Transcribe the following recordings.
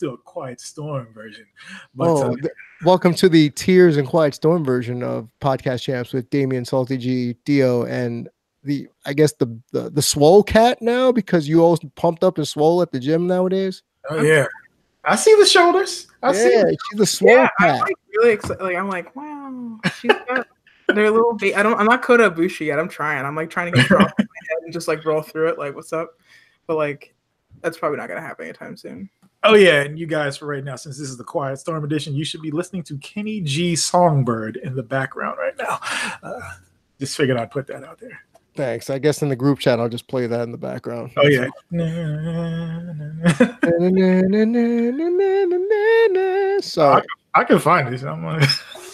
do a Quiet Storm version. But welcome to the Tears and Quiet Storm version of Podcast Champs with Damien, Salty G, Dio, and I guess the swole cat now, because you all pumped up and swole at the gym nowadays. Oh yeah, I see the shoulders. She's the swole cat. I'm like really excited. Like I'm like, wow, she's got their little. I'm not Kota Ibushi yet. I'm trying. I'm like trying to get her off my head and just like roll through it. Like, what's up? But like, that's probably not gonna happen anytime soon. Oh yeah, and you guys, for right now, since this is the Quiet Storm edition, you should be listening to Kenny G Songbird in the background right now. Just figured I'd put that out there. Thanks. I guess in the group chat, I'll just play that in the background. Oh yeah. So I can find this. I'm like,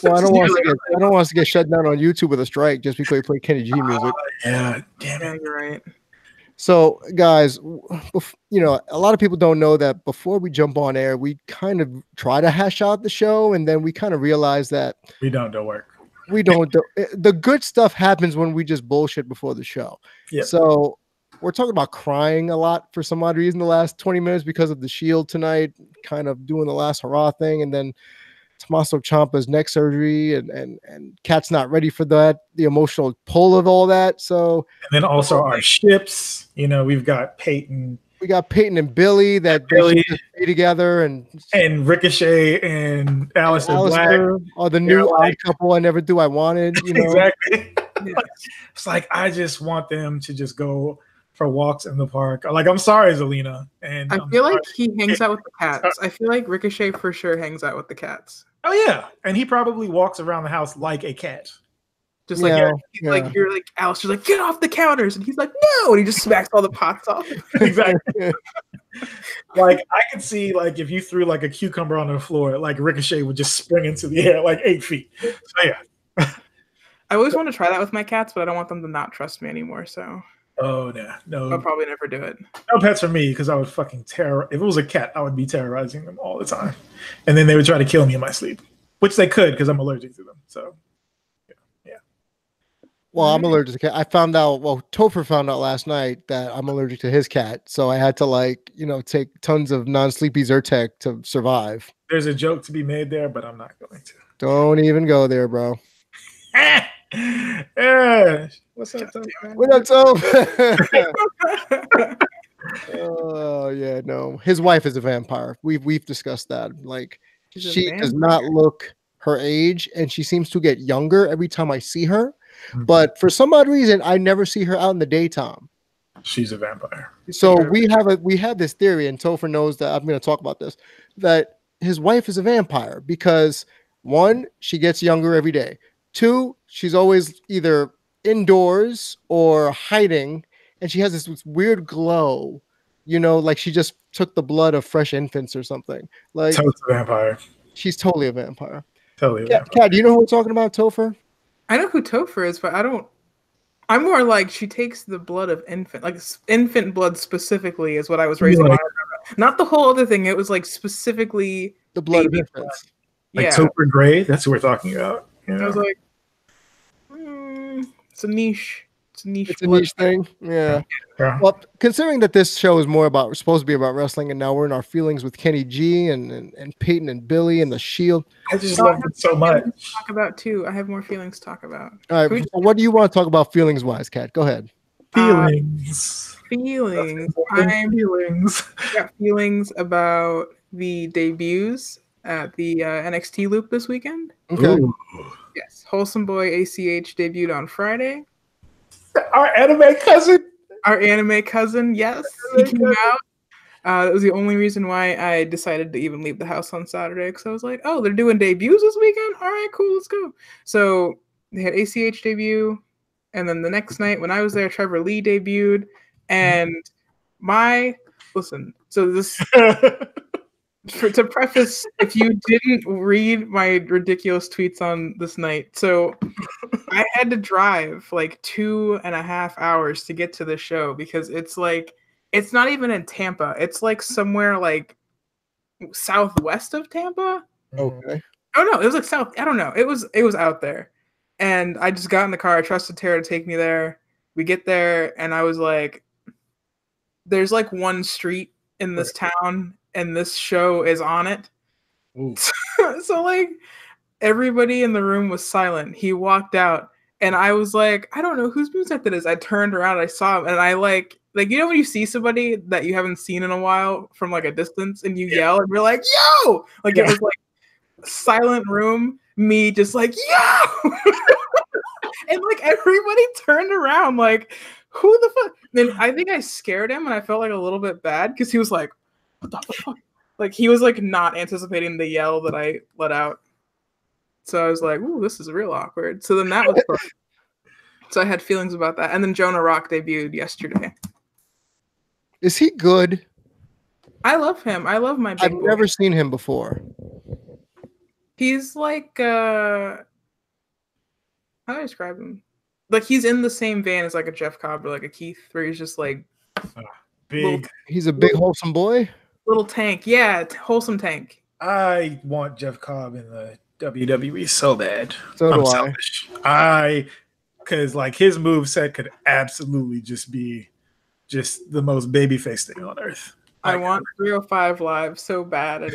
well, I don't want us to get shut down on YouTube with a strike just because we play Kenny G music. Yeah, damn it. You're right. So, guys, you know, a lot of people don't know that before we jump on air, we kind of try to hash out the show, and then we kind of realize that we don't work. We don't. The good stuff happens when we just bullshit before the show. Yep. So we're talking about crying a lot for some odd reason the last 20 minutes because of the Shield tonight, kind of doing the last hurrah thing, and then Tommaso Ciampa's neck surgery, and Kat's not ready for that, the emotional pull of all that. So, and then also our ships, you know, we've got Peyton. We got Peyton and Billy that they stay together, and Ricochet and Aleister Black are the new odd couple I never do I wanted. You know? Exactly. It's like I just want them to just go for walks in the park. Like, I'm sorry, Zelina. And I feel like he hangs out with the cats. I feel like Ricochet for sure hangs out with the cats. Oh yeah, and he probably walks around the house like a cat. Just like, like you're like Alice, you're like, get off the counters, and he's like, no, and he just smacks all the pots off. Exactly. Like I could see, like if you threw like a cucumber on the floor, like Ricochet would just spring into the air like 8 feet. So yeah. I always want to try that with my cats, but I don't want them to not trust me anymore. So. Oh no! I'll probably never do it. No pets for me, because I would fucking terror. If it was a cat, I would be terrorizing them all the time, and then they would try to kill me in my sleep, which they could because I'm allergic to them. So. Well, I'm allergic to cat. I found out, Topher found out last night that I'm allergic to his cat. So I had to take tons of non-sleepy Zyrtec to survive. There's a joke to be made there, but I'm not going to. Don't even go there, bro. Yeah. What's up, Topher? What up, Topher? Oh, yeah, no. His wife is a vampire. We've discussed that. Like, she does not look her age, and she seems to get younger every time I see her. But for some odd reason, I never see her out in the daytime. She's a vampire. So we have this theory, and Topher knows that I'm going to talk about this, that his wife is a vampire because 1, she gets younger every day. 2, she's always either indoors or hiding, and she has this weird glow, you know, like she just took the blood of fresh infants or something. Like totally a vampire. She's totally a vampire. Totally a vampire. Kat, do you know who we're talking about, Topher? I know who Topher is, but I don't. I'm more like she takes the blood of infant, like infant blood specifically is what I was raising. Like, not the whole other thing. It was like specifically the blood of infants. Like Topher Gray. That's who we're talking about. You know? I was like, it's a niche. It's a niche thing. Yeah. Well, considering that this show is supposed to be about wrestling, and now we're in our feelings with Kenny G and Peyton and Billy and the Shield. I just love it so much. Talk about too. I have more feelings to talk about. All right. What do you want to talk about feelings wise, Kat? Go ahead. Feelings. I got feelings about the debuts at the NXT Loop this weekend. Okay. Ooh. Yes. Wholesome Boy ACH debuted on Friday. Our anime cousin, yes. He came out. That was the only reason why I decided to even leave the house on Saturday, because I was like, oh, they're doing debuts this weekend? All right, cool, let's go. So they had ACH debut, and then the next night when I was there, Trevor Lee debuted, and so this... to preface, if you didn't read my ridiculous tweets on this night, so I had to drive like 2.5 hours to get to the show because it's not even in Tampa. It's like somewhere like southwest of Tampa. Okay. Oh no, it was like south. I don't know. It was out there, and I just got in the car. I trusted Tara to take me there. We get there, and I was like, "There's like one street in this town." and this show is on it. Ooh. So like everybody in the room was silent. He walked out, and I was like, I don't know whose music that is. I turned around, I saw him, and I like you know when you see somebody that you haven't seen in a while from like a distance, and you yell, and you're like, yo! Like it was like silent room, me just like, yo! And like everybody turned around, like, who the fuck? Then I think I scared him, and I felt like a little bit bad because he was like, what the fuck? Like he was like not anticipating the yell that I let out. So I was like, ooh, this is real awkward. So then that was fun. So I had feelings about that. And then Jonah Rock debuted yesterday. Is he good? I love him. I love my big I've boy. never seen him before. He's like how do I describe him? Like he's in the same vein as like a Jeff Cobb or like a Keith, where he's just like Big. He's a big wholesome boy. Little tank. Yeah, wholesome tank. I want Jeff Cobb in the WWE so bad. So do I'm selfish. Because like his moveset could absolutely just be just the most babyface thing on earth. I want 305 Live so bad. This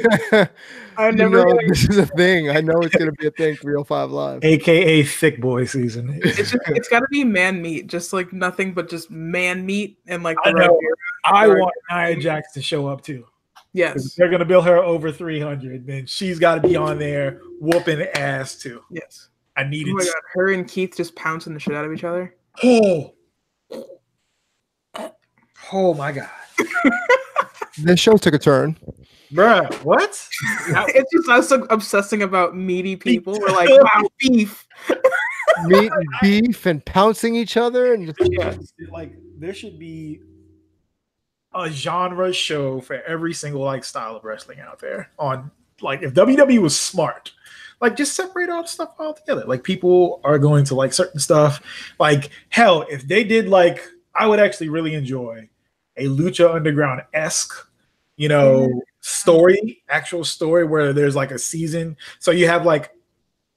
is a thing. I know it's gonna be a thing. 305 Live, aka Thick Boy season. It's got to be man meat, just like nothing but just man meat and like I want Nia Jax to show up too. Yes, if they're gonna bill her over 300. Then she's got to be on there whooping ass too. Yes, I need it. Oh my god, her and Keith just pouncing the shit out of each other. Oh my god. This show took a turn. Bruh, what? It's just us obsessing about meaty people. We're like, wow, beef. Meat and beef and pouncing each other. And like there should be a genre show for every single like style of wrestling out there. On like if WWE was smart, like just separate all the stuff altogether. Like people are going to like certain stuff. Like hell, if they did like, I would actually really enjoy a Lucha Underground-esque, actual story where there's like a season. So you have like,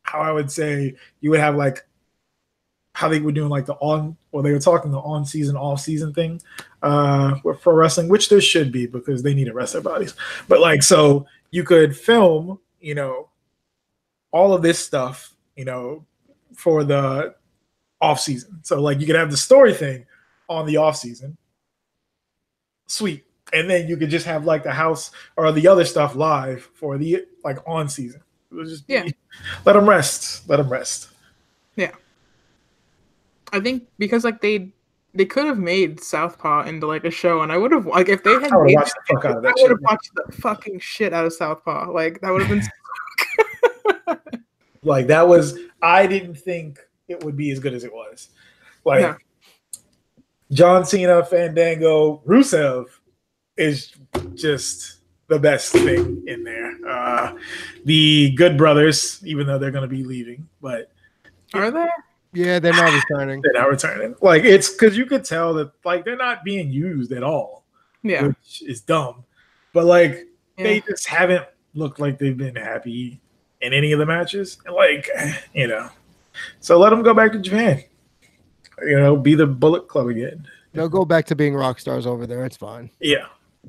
how I would say you would have like how they were doing like they were talking the on season, off season thing for wrestling, which there should be because they need to rest their bodies. But like, so you could film, all of this stuff, for the off season. So like you could have the story thing on the off season. Sweet. And then you could just have like the house or the other stuff live for the like on season. It was just let them rest. Let them rest. Yeah. I think because like they could have made Southpaw into like a show, and I would have like if they had made watched the fuck out of that. I would have watched the fucking shit out of Southpaw. Like that would have been so like that was I didn't think it would be as good as it was. Like John Cena, Fandango, Rusev is just the best thing in there. The Good Brothers, even though they're going to be leaving, but are they? Yeah, they're not returning. They're not returning. Like it's because you could tell that like they're not being used at all. Yeah, which is dumb. But like they just haven't looked like they've been happy in any of the matches. Like so let them go back to Japan. Be the Bullet Club again. They'll go back to being rock stars over there. It's fine. Yeah.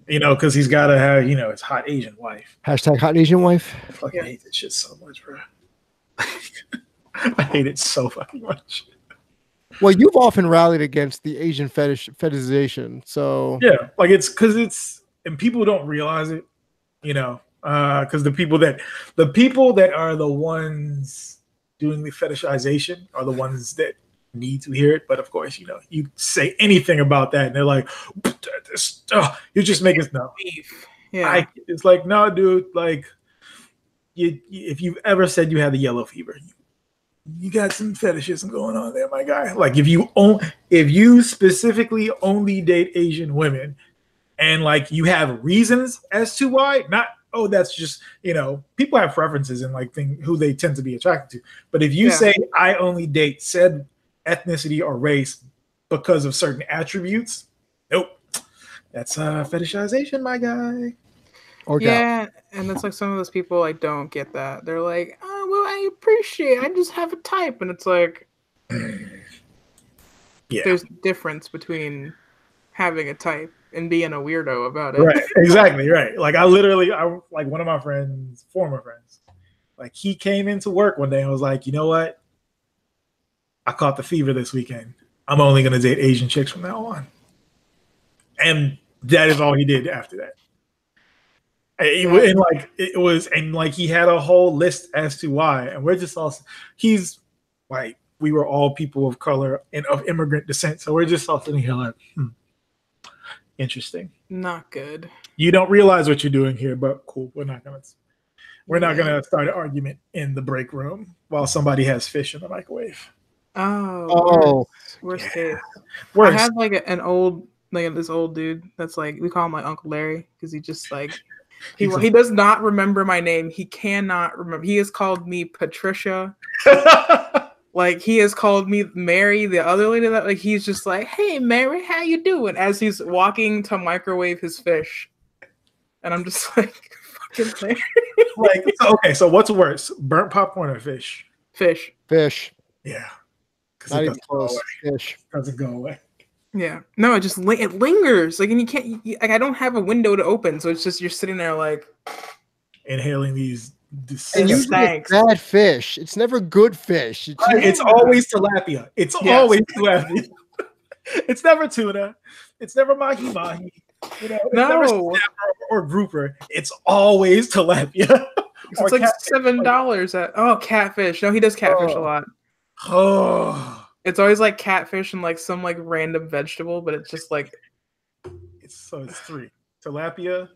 Because he's got to have, his hot Asian wife. Hashtag hot Asian wife. I fucking hate that shit so much, bro. I hate it so fucking much. Well, you've often rallied against the Asian fetishization. So yeah, like it's because and people don't realize it, because the people that are the ones doing the fetishization are the ones that need to hear it. But of course, you say anything about that and they're like, you just make us know. Yeah, it's like, no, dude, like if you've ever said you had the yellow fever, you got some fetishism going on there, my guy. Like if you specifically only date Asian women and like you have reasons as to why, not that's just people have preferences and like who they tend to be attracted to. But if you say I only date said ethnicity or race because of certain attributes, nope, that's fetishization, my guy. Or and it's like some of those people like don't get that. They're like, oh well, I appreciate I just have a type, and it's like there's a difference between having a type and being a weirdo about it. Right, exactly, right. Like I like one of my friends, former friends, like he came into work one day and was like, you know what? I caught the fever this weekend. I'm only gonna date Asian chicks from now on. And that is all he did after that. And like he had a whole list as to why. And we're just all he's like we were all people of color and of immigrant descent. So we're just all sitting here like, interesting. Not good. You don't realize what you're doing here, but cool. We're not gonna start an argument in the break room while somebody has fish in the microwave. Oh, worst case. I have like this old dude that's like, we call him like Uncle Larry because he just like he does not remember my name. He cannot remember. He has called me Patricia. Like he has called me Mary, the other lady that like he's just like, hey Mary, how you doing? As he's walking to microwave his fish. And I'm just like, fucking Larry. Like, so what's worse? Burnt popcorn or fish? Fish. Yeah. Not even close. Fish. Doesn't go away. Yeah. No, it just it lingers. Like, and you can't like I don't have a window to open, so it's just you're sitting there like inhaling these. And usually it's bad fish. It's never good fish. It's always tilapia. It's always tilapia. It's never tuna. It's never mahi mahi. You know, it's never snapper or grouper. It's always tilapia. It's like $7 at catfish. No, he does catfish a lot. Oh, it's always like catfish and like some like random vegetable, but it's just like it's 3: tilapia,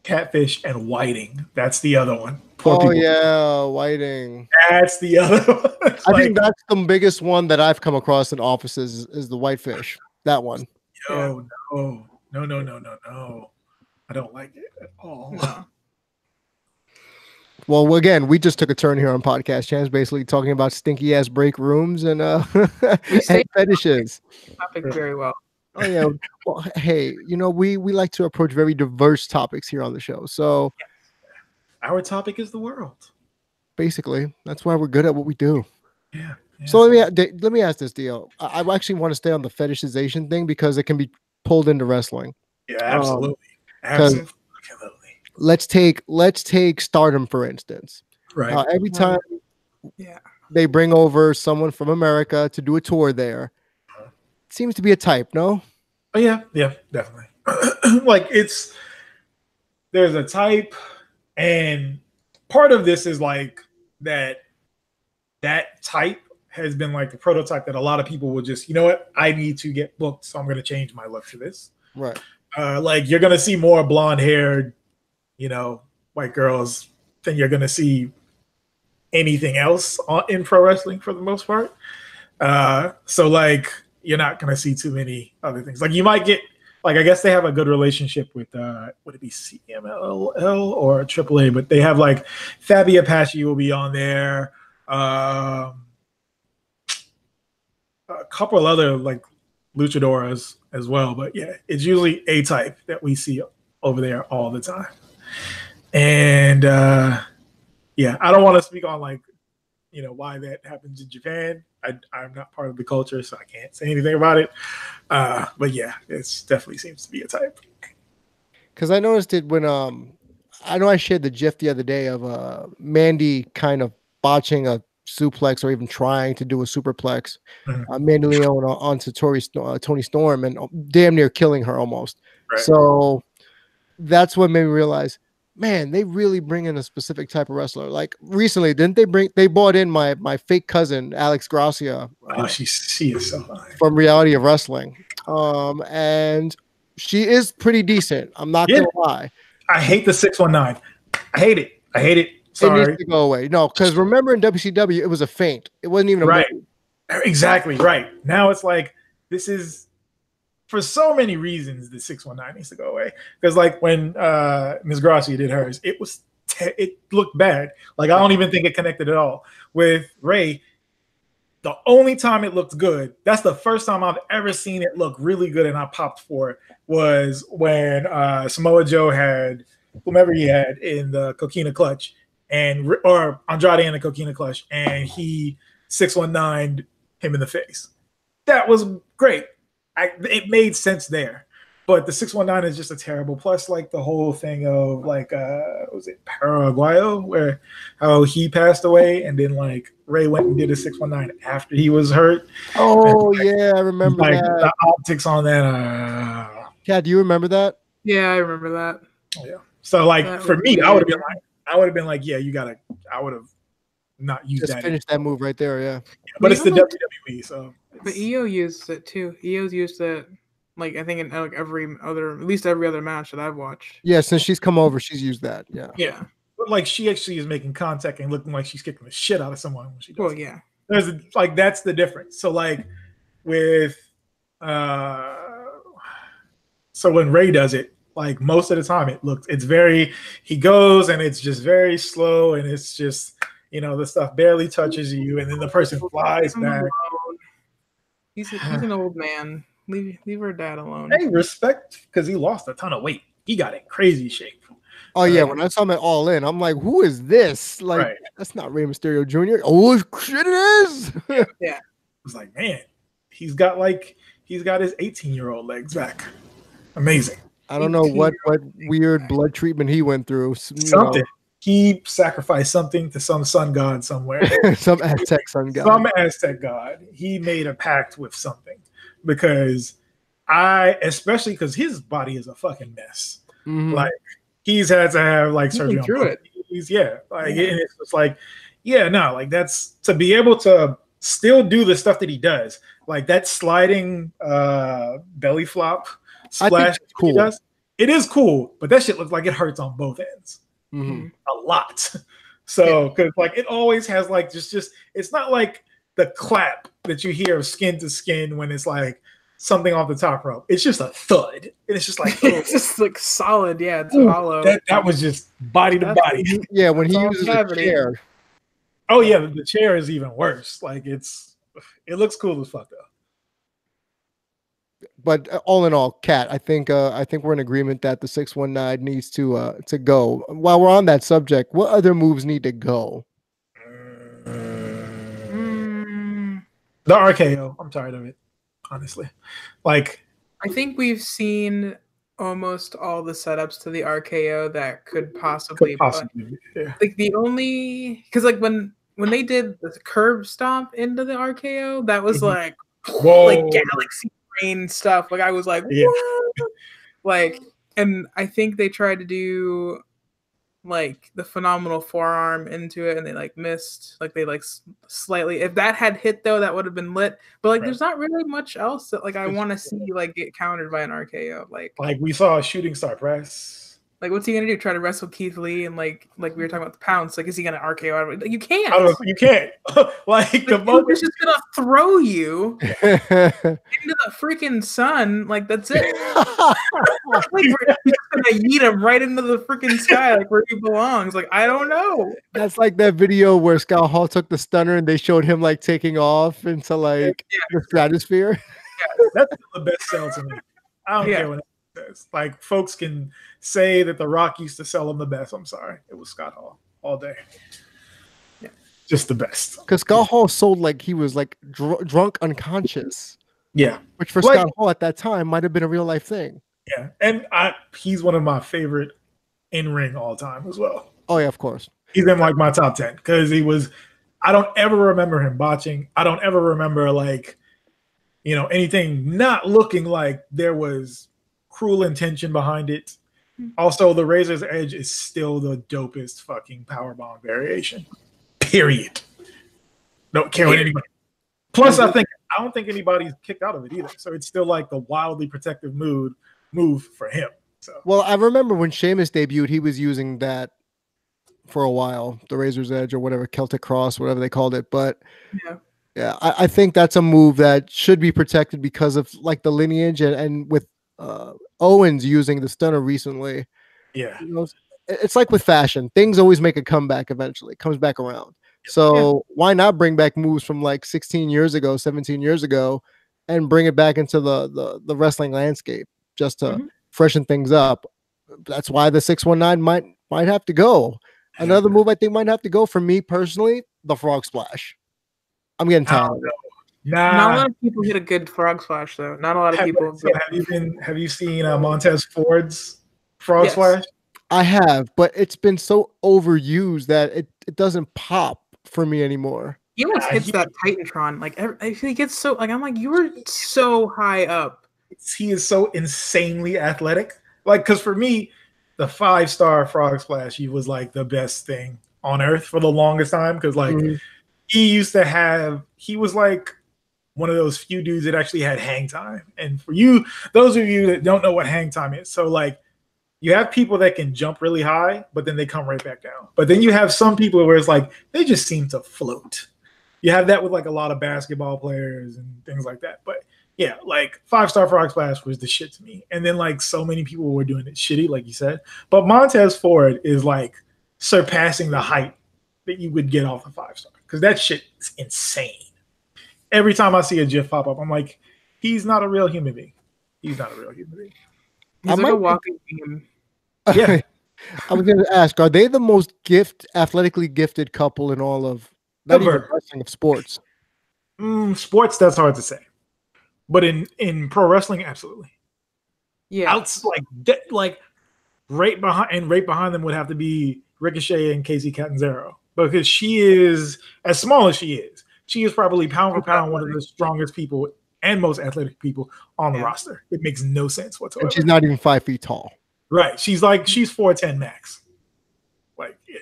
catfish, and whiting. That's the other one. Yeah, whiting. That's the other one. I think that's the biggest one that I've come across in offices is the whitefish. That one. No. I don't like it at all. No. Well, again, we just took a turn here on Podcast Champs, basically talking about stinky ass break rooms and and fetishes. Topic very well. Oh yeah. Well, hey, we like to approach very diverse topics here on the show. So our topic is the world. Basically, that's why we're good at what we do. Yeah. So let me ask this deal. I actually want to stay on the fetishization thing because it can be pulled into wrestling. Yeah, absolutely. Absolutely. Let's take Stardom for instance. Right. Every time they bring over someone from America to do a tour there, it seems to be a type, no? Oh yeah, definitely. Like there's a type, and part of this is like that type has been like the prototype that a lot of people will just, you know what, I need to get booked, so I'm going to change my look to this. Right. Like you're going to see more blonde-haired, white girls than you're going to see anything else in pro wrestling for the most part. So like you're not going to see too many other things. Like you might get, like I guess they have a good relationship with would it be CMLL or AAA, but they have like Fabi Apache will be on there. A couple of other like luchadoras as well, but yeah, it's usually a type that we see over there all the time. And I don't want to speak on like why that happens in Japan. I'm not part of the culture, so I can't say anything about it. But yeah, it definitely seems to be a type. Because I noticed it when I know I shared the GIF the other day of Mandy kind of botching a suplex or even trying to do a superplex. Mandy Leon onto Toni Storm and damn near killing her almost. Right. So that's what made me realize, man, they really bring in a specific type of wrestler. Like recently, didn't they brought in my fake cousin Alex Gracia? She is so fine. From Reality of Wrestling, and she is pretty decent. I'm not gonna lie. I hate the 619. I hate it. Sorry. It needs to go away. No, because remember in WCW, it was a feint. It wasn't even a move. Exactly right. Now it's like this is for so many reasons the 619 needs to go away. Because like when Ms. Gracia did hers, it looked bad. Like I don't even think it connected at all. With Ray, the only time it looked good, that's the first time I've ever seen it look really good and I popped for it, was when Samoa Joe had whomever he had in the Coquina Clutch or Andrade in the Coquina Clutch, and he 619'd him in the face. That was great. it made sense there. But the 619 is just a terrible. Plus, like the whole thing of like, was it Paraguayo, where how he passed away, and then like Ray went and did a 619 after he was hurt. Oh, and, like, yeah, I remember like, that. the optics on that. Yeah, do you remember that? Yeah, I remember that. Yeah. So like That for was me, weird. I would have been like, yeah, you gotta. I would have not used Just that. finish that move right there. Yeah. But it's the Even WWE, so. But EO used it too. EO's used it, like I think in like at least every other match that I've watched. Yeah, since she's come over, she's used that. Yeah. Yeah. But like she actually is making contact and looking like she's kicking the shit out of someone when she does. Well, it. yeah. There's like that's the difference. So like with so when Ray does it, like most of the time it's very he goes and it's just very slow and it's just the stuff barely touches you and then the person flies back. He's an old man. Leave her dad alone. Hey, respect because he lost a ton of weight. He got in crazy shape. Oh yeah, when I saw him at All In, I'm like, who is this? Like, Right. That's not Rey Mysterio Jr. Oh shit, it is. Yeah. I was like, man, he's got his 18-year-old legs back. Amazing. I don't know what weird blood treatment he went through. Something. He sacrificed something to some sun god somewhere. Some Aztec sun god. Some Aztec god. He made a pact with something because especially because his body is a fucking mess. Mhm. Like he's had to have like surgery on through it. Yeah. Like and it's just like, yeah, no, like that's to be able to still do the stuff that he does, like that sliding belly flop splash cool. he does. It is cool, but that shit looks like it hurts on both ends. Mm-hmm. A lot. So because like it always has like just it's not like the clap that you hear of skin to skin when it's like something off the top rope. It's just a thud. And it's just like it's just like solid. Yeah, it's hollow. That was just body to body. Yeah, when he uses a chair. Oh yeah, the chair is even worse. Like it looks cool as fuck though. But all in all, Kat, I think we're in agreement that the 619 needs to go. While we're on that subject, what other moves need to go? The RKO. I'm tired of it, honestly. Like I think we've seen almost all the setups to the RKO that could possibly. Yeah. Like the only because like when they did the curb stomp into the RKO, that was like like galaxy brain stuff. Like I was like, what? Like, and I think they tried to do like the phenomenal forearm into it, and they like missed. Like they like slightly. If that had hit though, that would have been lit. But like, there's not really much else that like I want to see like get countered by an RKO. Like we saw a shooting star press. Like, what's he gonna do? Try to wrestle Keith Lee and like we were talking about the pounce? Like, is he gonna RKO out of it? Like, you can't. I don't know. You can't. like the moment is just gonna throw you into the freaking sun. Like that's it. Like we're just gonna yeet him right into the freaking sky, like where he belongs. Like I don't know. That's like that video where Scott Hall took the stunner and they showed him like taking off into like the stratosphere. Yeah, that's the best sell to me. I don't care what it says. Like folks can say that The Rock used to sell him the best. I'm sorry, it was Scott Hall all day. Yeah, just the best. Because Scott Hall sold like he was like drunk, unconscious. Yeah, which for Scott Hall at that time might have been a real life thing. Yeah, and he's one of my favorite in ring all time as well. Oh yeah, of course. He's in like my top 10 because he was. I don't ever remember him botching. I don't ever remember like, anything not looking like there was cruel intention behind it. Also, the Razor's Edge is still the dopest fucking powerbomb variation. Period. Don't care what anybody. Plus, I don't think anybody's kicked out of it either. So it's still like the wildly protective move for him. So well, I remember when Sheamus debuted, he was using that for a while, the Razor's Edge or whatever, Celtic Cross, whatever they called it. But yeah, I think that's a move that should be protected because of like the lineage and with Owens using the stunner recently. Yeah, it's like with fashion, things always make a comeback eventually. It comes back around. So why not bring back moves from like 16 years ago, 17 years ago, and bring it back into the wrestling landscape just to freshen things up? That's why the 619 might have to go. Another move I think might have to go for me personally, the frog splash. I'm getting tired of it. Not a Nah. lot of people hit a good frog splash though. Not a lot of people. Have you seen Montez Ford's frog splash? I have, but it's been so overused that it doesn't pop for me anymore. He almost hits that Titantron. Like he gets so like I'm like you were so high up. He is so insanely athletic. Like, because for me, the 5-star frog splash, he was like the best thing on earth for the longest time. Because like he was like one of those few dudes that actually had hang time. And for you, those of you that don't know what hang time is, so like you have people that can jump really high, but then they come right back down. But then you have some people where it's like they just seem to float. You have that with like a lot of basketball players and things like that. But yeah, like 5-star frog splash was the shit to me. And then like so many people were doing it shitty, like you said. But Montez Ford is like surpassing the height that you would get off a 5-star because that shit is insane. Every time I see a GIF pop up, I'm like, he's not a real human being. He's not a real human being. He's like a walking meme. Yeah. I was going to ask, are they the most athletically gifted couple in all of not even wrestling of sports? Sports, that's hard to say. But in pro wrestling, absolutely. Yeah. Like right behind them would have to be Ricochet and Casey Catanzaro. Because she is, as small as she is probably pound for pound one of the strongest people and most athletic people on the roster. It makes no sense whatsoever. And she's not even 5 feet tall. Right. She's 4'10" max. Like, yeah.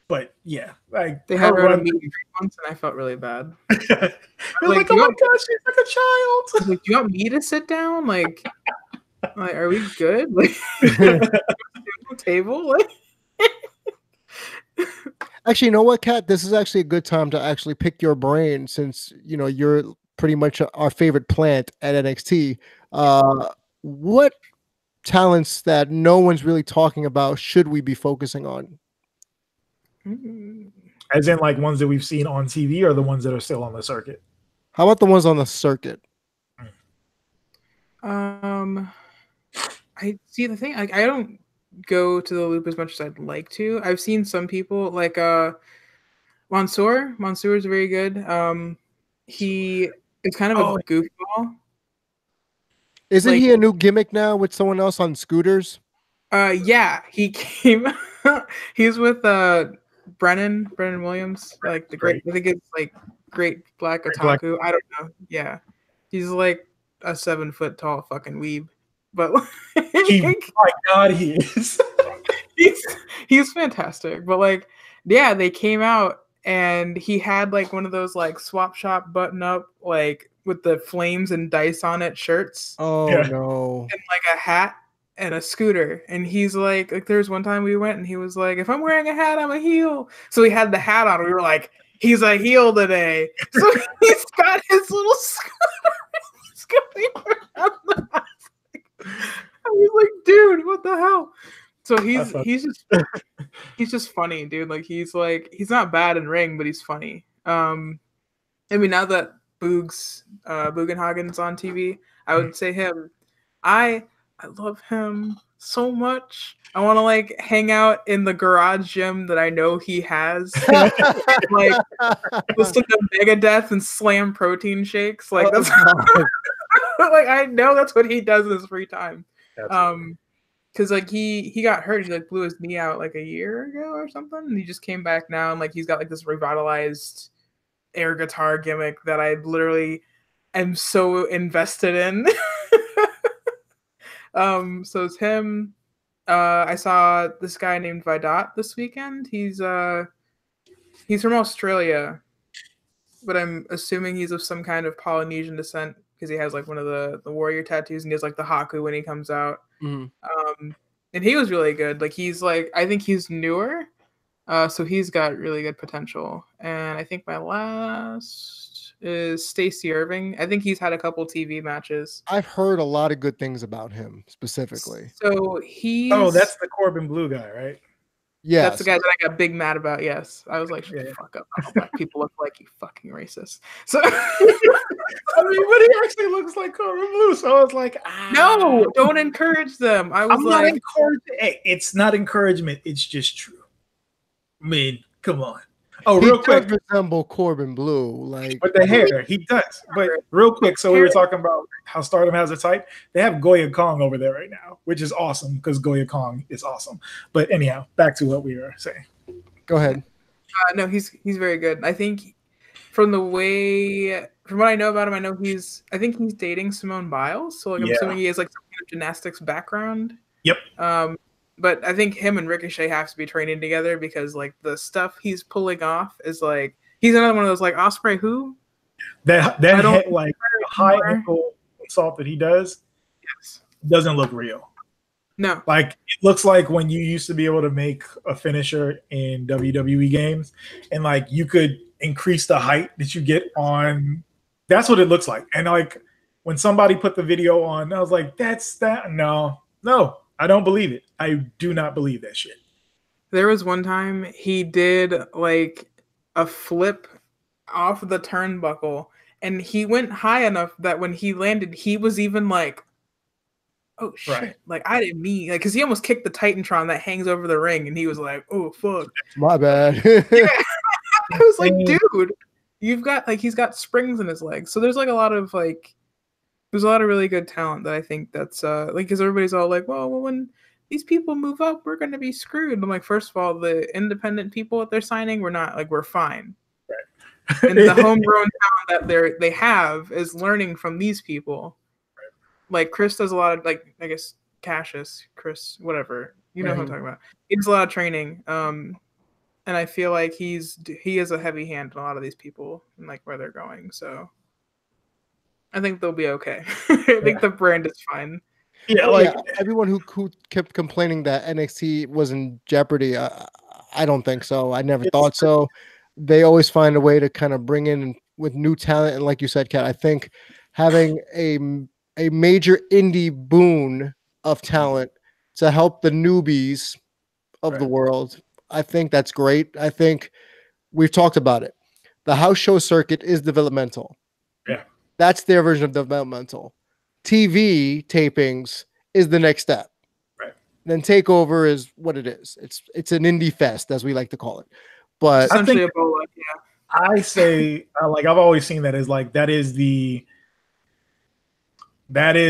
But yeah, like they had her on a meet once, and I felt really bad. like, oh my gosh, she's like a child. Like, do you want me to sit down? Like are we good? Like, table? Like. Actually, you know what, Kat? This is actually a good time to actually pick your brain since you're pretty much our favorite plant at NXT. What talents that no one's really talking about should we be focusing on? As in like ones that we've seen on TV or the ones that are still on the circuit? How about the ones on the circuit? I see the thing. I don't go to the loop as much as I'd like to. I've seen some people like Mansoor. Mansoor is very good. He is kind of a goofball. Isn't he a new gimmick now with someone else on scooters? Yeah, he came. He's with Brennan Williams, like the great. I think it's like Great Black Otaku. I don't know. Yeah, he's like a 7 foot tall fucking weeb, but my God, he is. he's fantastic. But like, yeah, they came out and he had like one of those like swap shop button up like with the flames and dice on it shirts. Oh no! And like a hat and a scooter. And he's like there's one time we went and he was like, if I'm wearing a hat, I'm a heel. So he had the hat on. We were like, he's a heel today. So he's got his little scooter. He's going around the house. I was like, dude, what the hell? So he's just funny, dude. Like he's not bad in ring, but he's funny. I mean, now that Bugenhagen's on TV, I would say him. I love him so much. I want to like hang out in the garage gym that I know he has, like listen to Megadeth and slam protein shakes. Like that's like I know that's what he does in his free time. Because like he got hurt, he like blew his knee out like a year ago or something, and he just came back now and like he's got like this revitalized air guitar gimmick that I literally am so invested in. So it's him. I saw this guy named Vidat this weekend. He's from Australia, but I'm assuming he's of some kind of Polynesian descent because he has like one of the warrior tattoos and he has like the Haku when he comes out. Mm-hmm. And he was really good. Like he's like, I think he's newer. So he's got really good potential. And I think my last is Stacy Irving. I think he's had a couple TV matches. I've heard a lot of good things about him specifically. So that's the Corbin Blue guy, right? Yeah, that's the guy that I got big mad about. Yes, I was like, shut the fuck up. All black people look like you fucking racist. So I mean, but he actually looks like Corbin Blue. So I was like, no, don't encourage them. I'm like, not encouraging. Hey, it's not encouragement. It's just true. I mean, come on. Oh, He real does quick, resemble Corbin Blue, like with the hair, he does. But real quick, so we were talking about how Stardom has a type. They have Goya Kong over there right now, which is awesome because Goya Kong is awesome. But anyhow, back to what we were saying. Go ahead. No, he's very good. I think from what I know about him, I think he's dating Simone Biles. So like I'm assuming he has like some kind of gymnastics background. Yep. But I think him and Ricochet have to be training together because like the stuff he's pulling off is like he's another one of those like Osprey who that hit, like high ankle assault that he does doesn't look real. No. Like it looks like when you used to be able to make a finisher in WWE games and like you could increase the height that you get on. That's what it looks like. And like when somebody put the video on, I was like, that's that. No, I don't believe it. I do not believe that shit. There was one time he did like a flip off the turnbuckle and he went high enough that when he landed, he was even like, oh shit. Right. Like I didn't mean like because he almost kicked the Titantron that hangs over the ring and he was like, oh fuck. My bad. Yeah. I was like, dude, you've got like he's got springs in his legs. So there's like a lot of like there's a lot of really good talent that I think that's like because everybody's all like, well, when these people move up, we're gonna be screwed. I'm like, first of all, the independent people that they're signing, we're fine. Right. And the homegrown talent that they have is learning from these people. Right. Like Chris does a lot of like I guess Chris, whatever. You know who I'm talking about. He does a lot of training. And I feel like he has a heavy hand on a lot of these people and like where they're going. So I think they'll be okay. I think the brand is fine. Yeah, like everyone who kept complaining that NXT was in jeopardy, I don't think so. I never thought so. They always find a way to kind of bring in with new talent, and like you said, Kat, I think having a major indie boon of talent to help the newbies of the world, I think that's great. I think we've talked about it. The house show circuit is developmental. Yeah, that's their version of developmental. TV tapings is the next step. Right. Then takeover is what it is. It's an indie fest, as we like to call it. But essentially I say like I've always seen that as like that is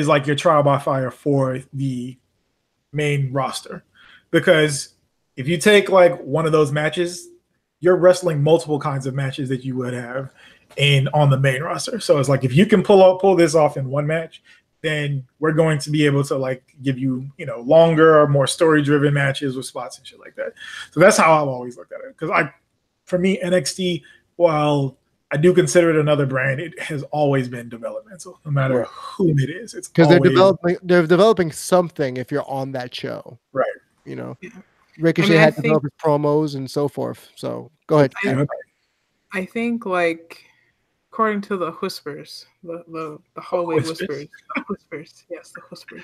like your trial by fire for the main roster. Because if you take like one of those matches, you're wrestling multiple kinds of matches that you would have on the main roster. So it's like if you can pull this off in one match, then we're going to be able to like give you, longer or more story-driven matches with spots and shit like that. So that's how I've always looked at it. Because for me, NXT, while I do consider it another brand, it has always been developmental, no matter who it is. It's because they're developing something if you're on that show. Right. Ricochet had to develop his promos and so forth. So go ahead. I think like according to the whispers, the hallway whispers, yes, the whispers.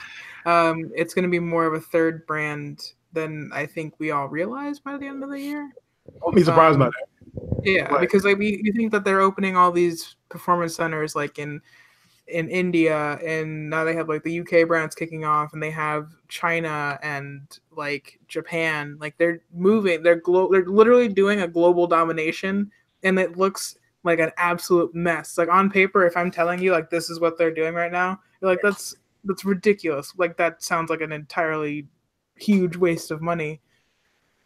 It's going to be more of a third brand than I think we all realize by the end of the year. I'll be surprised by that. Yeah, because like we think that they're opening all these performance centers like in India, and now they have like the UK brands kicking off, and they have China and like Japan. Like they're moving, they're literally doing a global domination, and it looks like an absolute mess. Like on paper, if I'm telling you like this is what they're doing right now, you're like that's ridiculous. Like that sounds like an entirely huge waste of money.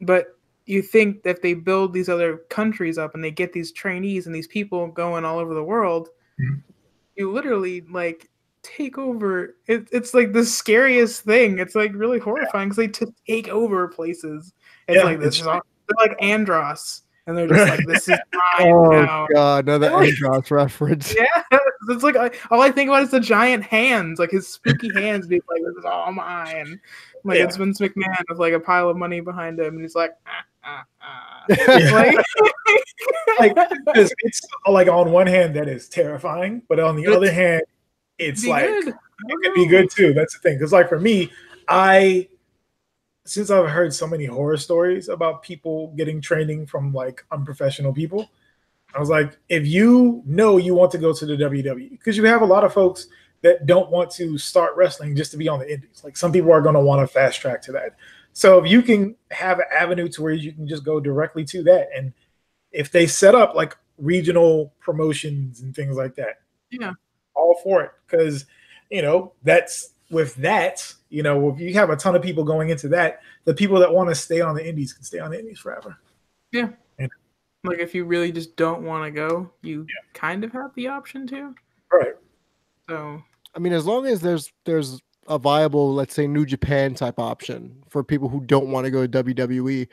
But you think that if they build these other countries up and they get these trainees and these people going all over the world, you literally like take over. It's like the scariest thing. It's like really horrifying because they take over places. It's like this. They're like Andros. And they're just like, this is mine now. Oh, God, another Andros reference. Yeah, it's like, all I think about is the giant hands, like his spooky hands being like, this is all mine. Like, it's Vince McMahon with like a pile of money behind him, and he's like, it's like on one hand, that is terrifying, but on the other hand, it's like, it could be good too. That's the thing. Because, like, for me, since I've heard so many horror stories about people getting training from like unprofessional people, I was like, if you want to go to the WWE, because you have a lot of folks that don't want to start wrestling just to be on the indies. Like some people are going to want to fast track to that. So if you can have an avenue to where you can just go directly to that, and if they set up like regional promotions and things like that, Yeah. all for it. Because, that's with that, if you have a ton of people going into that, the people that want to stay on the indies can stay on the indies forever. Yeah. And, like if you really just don't want to go, you kind of have the option to. Right. So I mean, as long as there's a viable, let's say, New Japan type option for people who don't want to go to WWE,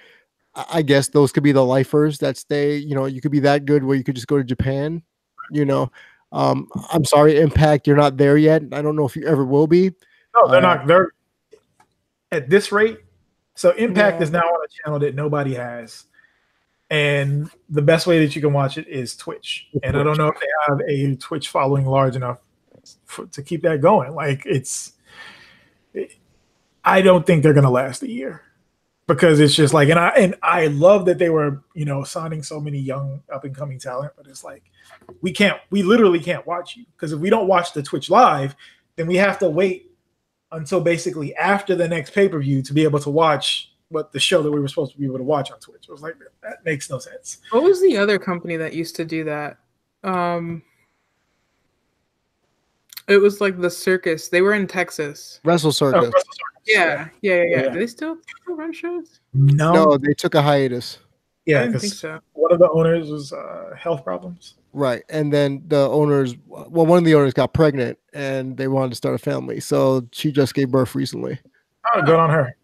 I guess those could be the lifers that stay. You could be that good where you could just go to Japan. I'm sorry, Impact, you're not there yet. I don't know if you ever will be. No, they're not. They're at this rate. So Impact is now on a channel that nobody has. And the best way that you can watch it is Twitch. And I don't know if they have a Twitch following large enough to keep that going. Like I don't think they're going to last a year, because it's just like, and I love that they were, signing so many young up and coming talent, but it's like, we literally can't watch you, because if we don't watch the Twitch live, then we have to wait until basically after the next pay-per-view to be able to watch what the show that we were supposed to be able to watch on Twitch. It was like, that makes no sense. what was the other company that used to do that? It was like the circus. They were in Texas. Wrestle Circus. Yeah. Do they still run shows? No, they took a hiatus. Yeah, I didn't think so. One of the owners was health problems. Right. And then one of the owners got pregnant and they wanted to start a family. So she just gave birth recently. Oh, good on her.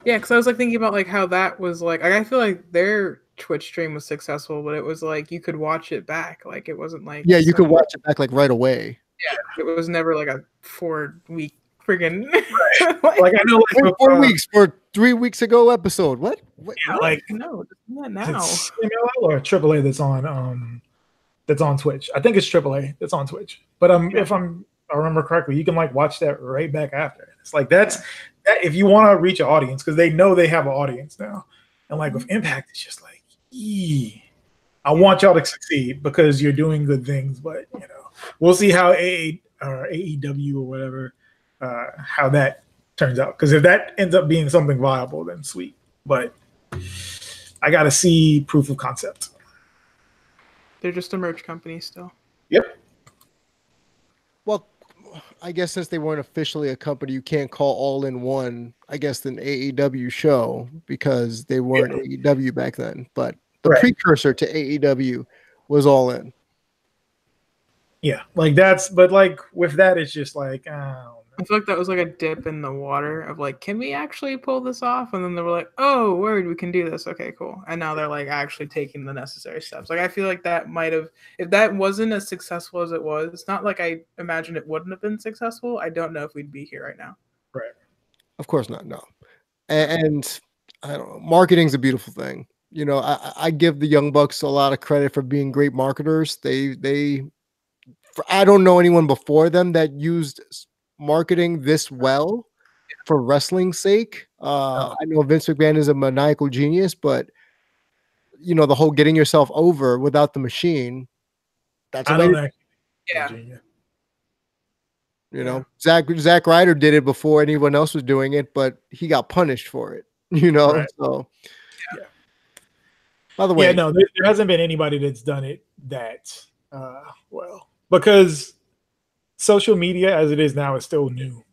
Yeah, because I was like thinking about like how that was like I feel like their Twitch stream was successful, but it was like you could watch it back. Like it wasn't like you could watch it back like right away. Yeah, it was never like a 4-week friggin' like I know like 4 weeks for 3 weeks ago episode. What? Yeah, like no, not now. It's MLL or AAA that's on Twitch. I think it's AAA that's on Twitch. But if I remember correctly, you can like watch that right back after. It's like that if you want to reach an audience, because they know they have an audience now. And like with Impact, it's just like, I want y'all to succeed because you're doing good things, but we'll see how AEW or whatever, how that turns out. Because if that ends up being something viable, then sweet. But I got to see proof of concept. They're just a merch company still. Yep. Well, I guess since they weren't officially a company, you can't call All In One, I guess, an AEW show because they weren't AEW back then. But the precursor to AEW was All In. Yeah, like but like with that, it's just like, I feel like that was like a dip in the water of like, can we actually pull this off? And then they were like, oh, word, we can do this. Okay, cool. And now they're like actually taking the necessary steps. Like I feel like that might have, if that wasn't as successful as it was, not like I imagine it wouldn't have been successful. I don't know if we'd be here right now. Right. Of course not. No. And I don't know. Marketing's a beautiful thing. I give the Young Bucks a lot of credit for being great marketers. I don't know anyone before them that used marketing this well for wrestling's sake. I know Vince McMahon is a maniacal genius, but the whole getting yourself over without the machine, that's amazing. Zack Ryder did it before anyone else was doing it, but he got punished for it. So by the way, there hasn't been anybody that's done it that well, because social media as it is now is still new.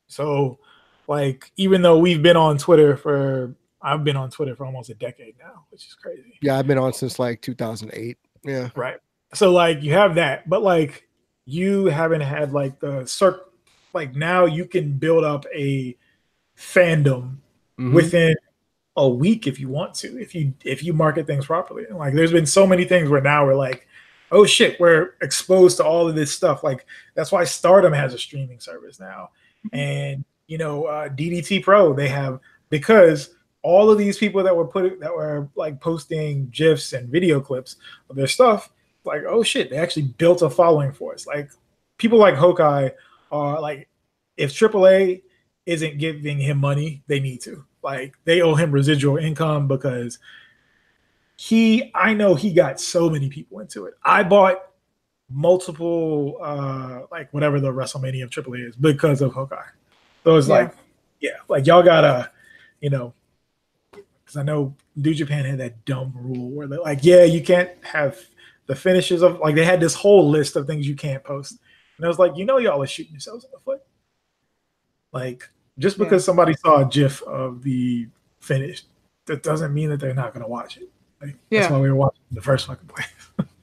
So like, even though I've been on Twitter for almost a decade now, which is crazy. Yeah, I've been on since like 2008. Yeah. Right. So like you have that, but like you haven't had like like now you can build up a fandom within a week if you want to, if you market things properly. And like there's been so many things where now we're like, oh shit, we're exposed to all of this stuff. Like that's why Stardom has a streaming service now. And DDT Pro, they have, because all of these people that were like posting GIFs and video clips of their stuff, like, oh shit, they actually built a following for us. Like people like Hawkeye are like, if AAA isn't giving him money, they need to. Like they owe him residual income because I know he got so many people into it. I bought multiple like whatever the WrestleMania of AAA is because of Hawkeye. So it's like, like y'all gotta, because I know New Japan had that dumb rule where they're like, yeah, you can't have the finishes of, like, they had this whole list of things you can't post. And I was like, y'all are shooting yourselves in the foot. Like, just because somebody saw a GIF of the finish, that doesn't mean that they're not going to watch it. Like, that's why we were watching the first fucking place.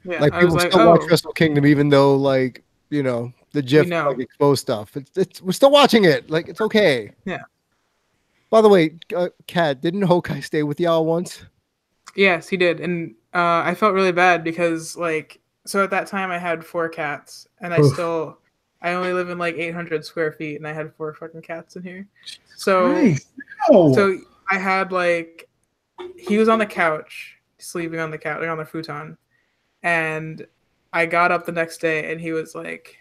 Like, people still watch Wrestle Kingdom, even though, like, you know, the GIF like exposed stuff. We're still watching it. Like, it's okay. Yeah. By the way, Kat, didn't Hokai stay with y'all once? Yes, he did, and I felt really bad because, like, so at that time I had 4 cats, and I only live in like 800 square feet, and I had 4 fucking cats in here. So, so I had, like, he was on the couch, sleeping on the couch, like on the futon, and I got up the next day, and he was like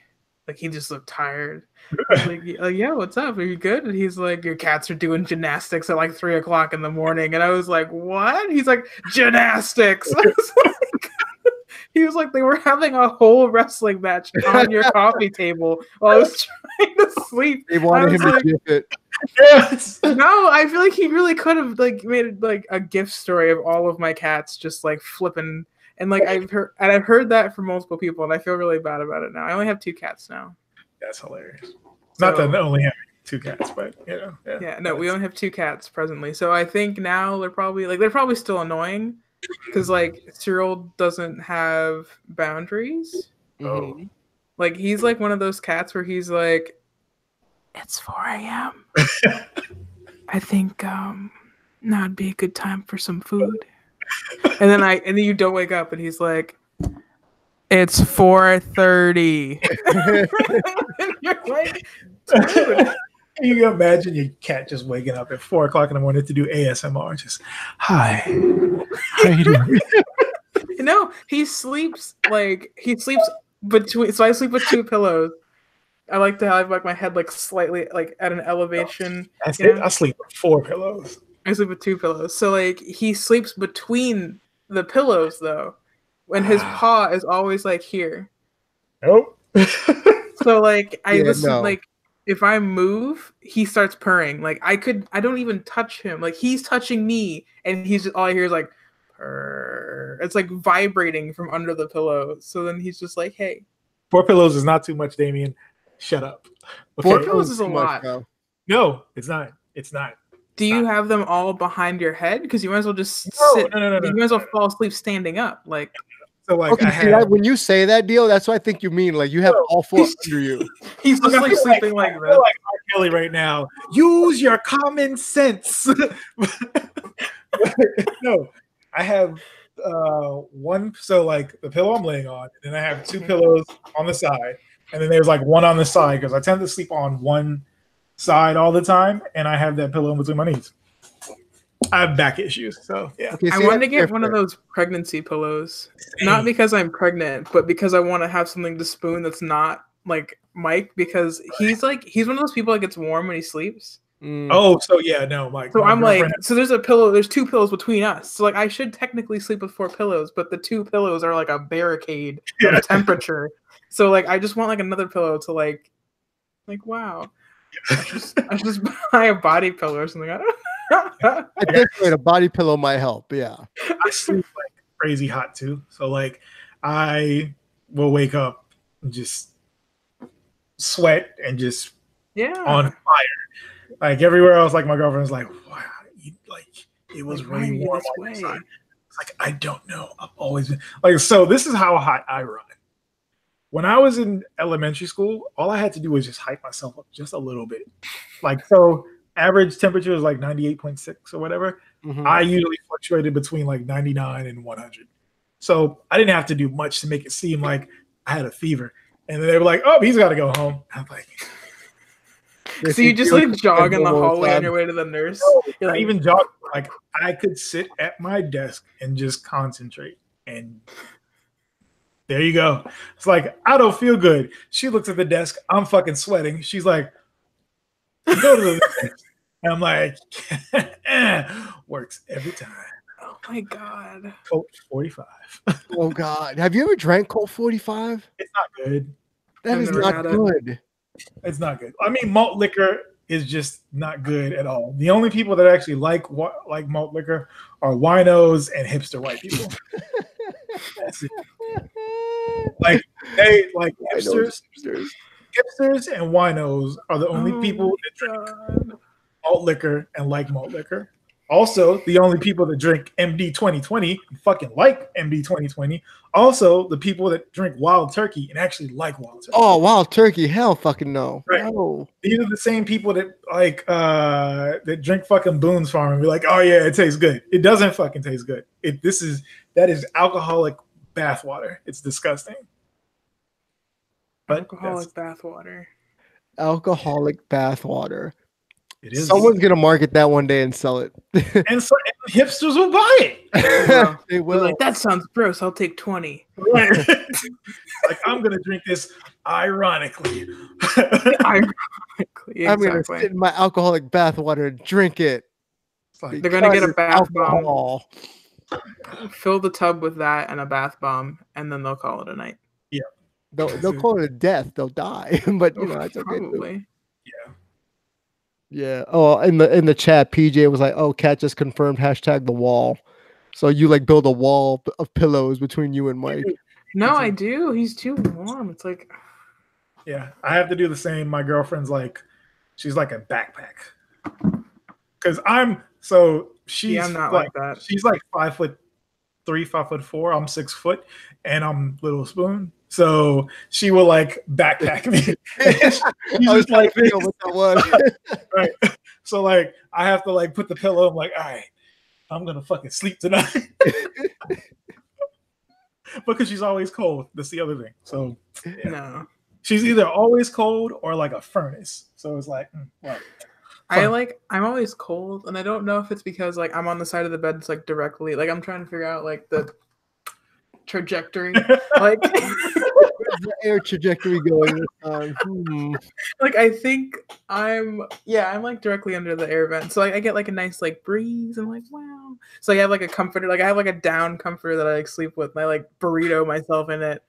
he just looked tired. I was like, yeah, what's up? Are you good? And he's like, your cats are doing gymnastics at like 3 o'clock in the morning. And I was like, what? He's like, gymnastics. I was like, he was like, they were having a whole wrestling match on your coffee table while I was trying to sleep. They wanted him to GIF it. Yes. No, I feel like he really could have like made like a GIF story of all of my cats just like flipping. And like I've heard that from multiple people, and I feel really bad about it now. I only have 2 cats now. That's hilarious. Not that I only have 2 cats, but you know. Yeah, no, we only have 2 cats presently. So I think now they're probably still annoying because like Cyril doesn't have boundaries. Oh. Like he's like one of those cats where he's like, it's 4 a.m. I think now would be a good time for some food. And then you don't wake up, and he's like, it's 4:30. And you're like, dude. You can imagine your cat just waking up at 4 o'clock in the morning to do ASMR. Just, hi. How you doing? No, he sleeps between. So I sleep with 2 pillows. I like to have like my head like slightly like at an elevation. That's it. I sleep with 4 pillows. I sleep with 2 pillows. So like he sleeps between the pillows though. When his paw is always like here. Nope. So like I listen like if I move, he starts purring. Like I don't even touch him. Like he's touching me, and he's just all I hear is like purr. It's like vibrating from under the pillow. So then he's just like, hey. 4 pillows is not too much, Damien. Shut up. Okay. 4 pillows is a lot. No, it's not. It's not. Do you have them all behind your head? Because you might as well just sit. No. You might as well fall asleep standing up. Like, so like, okay, when you say that deal, that's what I think you mean. Like, you have all 4 under you. He's just like sleeping like that. I feel like R. Kelly right now. Use your common sense. No, I have one. So like the pillow I'm laying on, and then I have 2 pillows on the side, and then there's like one on the side because I tend to sleep on one side all the time, and I have that pillow in between my knees. I have back issues, so yeah. Okay, I wanted to get one of those pregnancy pillows, not because I'm pregnant, but because I want to have something to spoon that's not like Mike, because he's one of those people that gets warm when he sleeps. Oh, so yeah, no, Mike. So I'm like, so there's a pillow, there's 2 pillows between us. So like I should technically sleep with 4 pillows, but the 2 pillows are like a barricade of temperature. So like I just want like another pillow to like wow. I should just buy a body pillow or something. I don't know. At this point, a body pillow might help. Yeah. I sleep like crazy hot too. So like I will wake up and just sweat and just on fire. Like everywhere else, like my girlfriend's like, wow, it was really warm outside. It's like, I don't know. I've always been like, so this is how hot I run. When I was in elementary school, all I had to do was just hype myself up just a little bit. Like, so average temperature is like 98.6 or whatever. Mm-hmm. I usually fluctuated between like 99 and 100. So I didn't have to do much to make it seem like I had a fever. And then they were like, oh, he's got to go home. I'm like, so you just like jog in the hallway on your way to the nurse? No, not even jog. Like I could sit at my desk and just concentrate, and there you go. It's like, I don't feel good. She looks at the desk. I'm fucking sweating. She's like, go to the desk. And I'm like, works every time. Oh my God. Colt 45. Oh God. Have you ever drank Colt 45? It's not good. That is not good. It's not good. I mean, Malt Liquor is just not good at all. The only people that actually like malt liquor are winos and hipster white people. That's it. Like hipsters and winos are the only people that drink malt liquor and like malt liquor. Also, the only people that drink MD 2020 and fucking like MD 2020. Also, the people that drink Wild Turkey and actually like Wild Turkey. Oh, Wild Turkey, hell fucking no. Right. No. These are the same people that like that drink fucking Boone's Farm and be like, oh yeah, it tastes good. It doesn't fucking taste good. That is alcoholic bathwater. It's disgusting. But alcoholic bathwater. Alcoholic bathwater. It is. Someone's gonna market that one day and sell it. and hipsters will buy it. They will. Like, that sounds gross. I'll take 20. Like, I'm gonna drink this ironically. Exactly. I'm gonna sit in my alcoholic bathwater and drink it. They're gonna get a bath bomb. Fill the tub with that and a bath bomb, and then they'll call it a night. Yeah. They'll call it a death. They'll die. But that's okay. Probably. Yeah. Yeah. Oh, in the chat, PJ was like, "Oh, Kat just confirmed #the wall." So you like build a wall of pillows between you and Mike. No, I do. He's too warm. It's like, yeah, I have to do the same. My girlfriend's like, she's like a backpack. Because she's I'm not like that. She's like 5'3", 5'4". I'm 6 foot, and I'm Little Spoon. So she will like backpack me. I was trying to figure out what that was. Right. So like I have to like put the pillow. I'm like, all right, I'm gonna fucking sleep tonight. Because she's always cold. That's the other thing. So yeah. No. She's either always cold or like a furnace. So it's like, well. I'm always cold, and I don't know if it's because like I'm on the side of the bed that's like directly like I'm trying to figure out like the trajectory. Like where's the air trajectory going? Like I think I'm like directly under the air vent. So like I get like a nice like breeze and like wow. So I have like a comforter, like I have like a down comforter that I like sleep with, and I like burrito myself in it.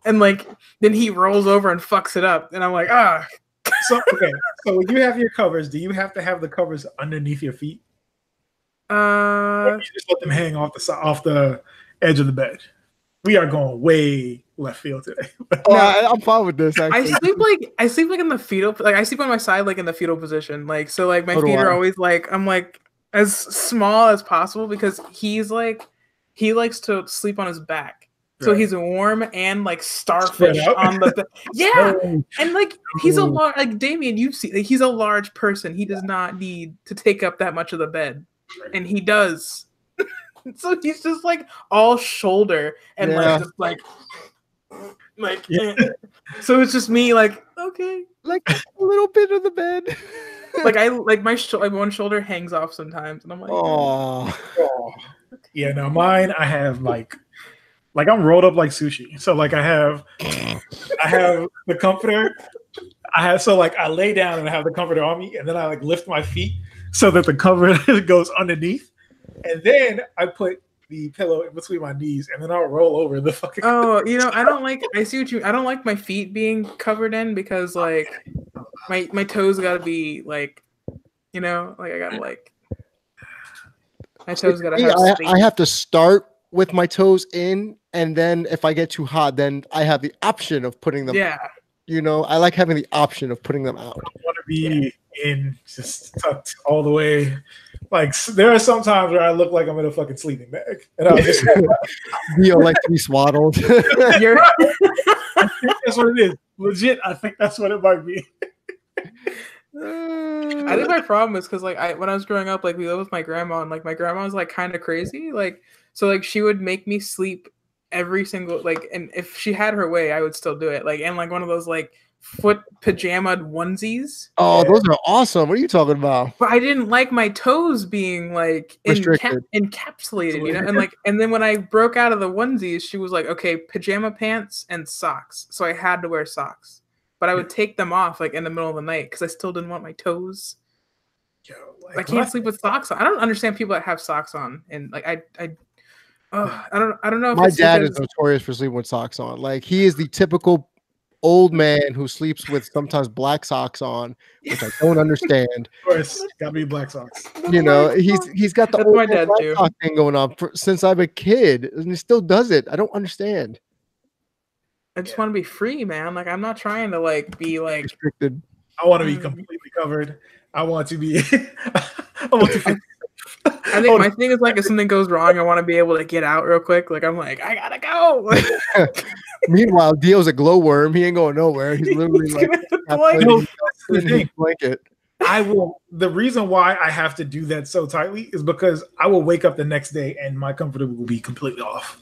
And like then he rolls over and fucks it up. And I'm like, So okay, so when you have your covers, do you have to have the covers underneath your feet? Or you just let them hang off the edge of the bed. We are going way left field today. I'm fine with this. Actually. I sleep like in the fetal, like I sleep on my side, like in the fetal position, like so, like my feet are always like I'm like as small as possible because he likes to sleep on his back. So he's warm and like starfish on the and like he's a large like Damien, you see like, he's a large person. He does not need to take up that much of the bed, and he does. So he's just like all shoulder and like just like so it's just me like okay like a little bit of the bed. Like I like my one shoulder hangs off sometimes, and I'm like oh yeah. Now mine I have like I'm rolled up like sushi. So like I have the comforter. I lay down and I have the comforter on me, and then I like lift my feet so that the comforter goes underneath, and then I put the pillow in between my knees, and then I'll roll over the fucking. Oh, I don't like. I see what you. I don't like my feet being covered in because like my toes got to be like, like I gotta like my toes gotta have. I have to start with my toes in, and then if I get too hot, then I have the option of putting them. Yeah. I like having the option of putting them out. I don't want to be in just tucked all the way. Like there are some times where I look like I'm in a fucking sleeping bag, and I'll just like to be swaddled. I think that's what it is. Legit, I think that's what it might be. I think my problem is because like when I was growing up, like we lived with my grandma, and like my grandma was like kind of crazy, like. So like she would make me sleep every single like, and if she had her way, I would still do it. Like and like one of those like foot pajama onesies. Oh, those are awesome. What are you talking about? But I didn't like my toes being like encapsulated, and then when I broke out of the onesies, she was like, "Okay, pajama pants and socks." So I had to wear socks, but I would take them off like in the middle of the night because I still didn't want my toes. I can't sleep with socks on. I don't understand people that have socks on, and like I don't know. If my dad is notorious for sleeping with socks on. Like he is the typical old man who sleeps with sometimes black socks on, which I don't understand. Of course, gotta be Black Sox. You know, he's got the That's old my man dad black too. sock thing going on since I'm a kid, and he still does it. I don't understand. I just want to be free, man. Like I'm not trying to like be like Restricted. I want to be completely covered. I want to be. I want to. I think my thing is like if something goes wrong, I want to be able to get out real quick. Like I'm like, I gotta go. Meanwhile, Dio's a glowworm. He ain't going nowhere. He's literally like the blanket. I will. The reason why I have to do that so tightly is because I will wake up the next day and my comforter will be completely off.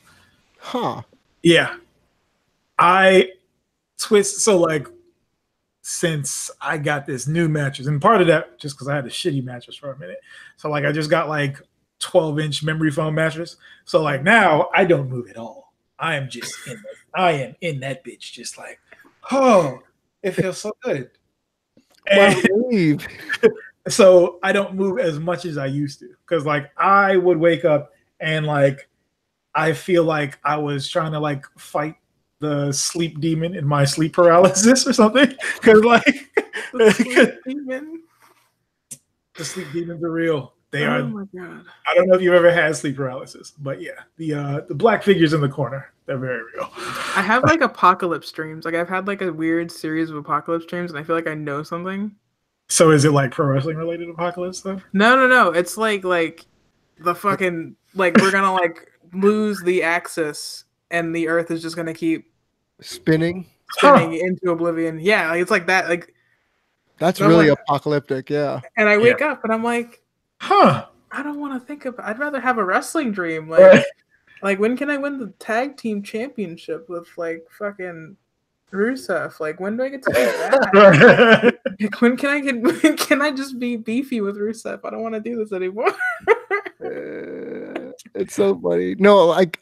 Huh. Yeah. I twist. So like, since I got this new mattress, and part of that just because I had a shitty mattress for a minute. So like, I just got like 12-inch memory foam mattress. So like now I don't move at all. I am just in the, I am in that bitch, just like, oh, it feels so good. And so I don't move as much as I used to, because like I would wake up and like I feel like I was trying to like fight the sleep demon in my sleep paralysis or something, because like the sleep demons are real. They are. Oh my god! I don't know if you've ever had sleep paralysis, but yeah, the black figures in the corner, they're very real. I have like apocalypse dreams. Like I've had like a weird series of apocalypse dreams, and I feel like I know something. So is it like pro wrestling related apocalypse stuff? No. It's like the fucking like we're gonna like lose the axis, and the Earth is just gonna keep spinning into oblivion. Yeah, like, it's like that. Like that's really like, apocalyptic. Yeah. And I wake up and I'm like, huh. I don't want to think of. I'd rather have a wrestling dream. Like, like when can I win the tag team championship with like fucking Rusev? Like when do I get to do that? Like, when can I just be beefy with Rusev? I don't want to do this anymore. It's so funny. No, like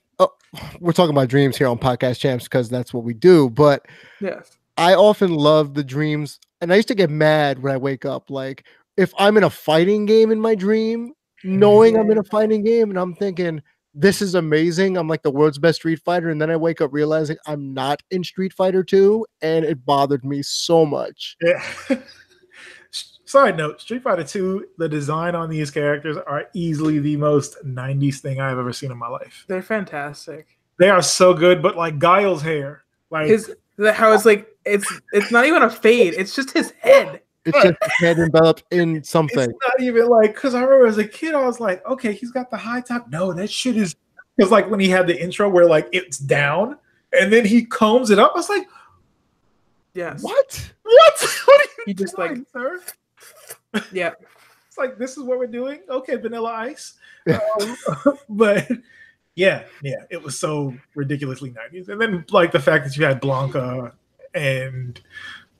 we're talking about dreams here on Podcast Champs because that's what we do. But yes, I often love the dreams, and I used to get mad when I wake up. Like if I'm in a fighting game in my dream, knowing I'm in a fighting game, and I'm thinking this is amazing. I'm like the world's best Street Fighter, and then I wake up realizing I'm not in Street Fighter 2, and it bothered me so much. Yeah. Side note, Street Fighter 2, the design on these characters are easily the most 90s thing I've ever seen in my life. They're fantastic. They are so good, but like Guile's hair, like how it's like it's not even a fade, it's just his head. It's just his head enveloped in something. It's not even like, because I remember as a kid, I was like, okay, he's got the high top. No, that shit is, because like when he had the intro where like it's down and then he combs it up, I was like, yes. What? What are you he just doing, like, sir? Yeah. It's like, this is what we're doing? Okay, Vanilla Ice. But yeah, it was so ridiculously 90s. And then like the fact that you had Blanca and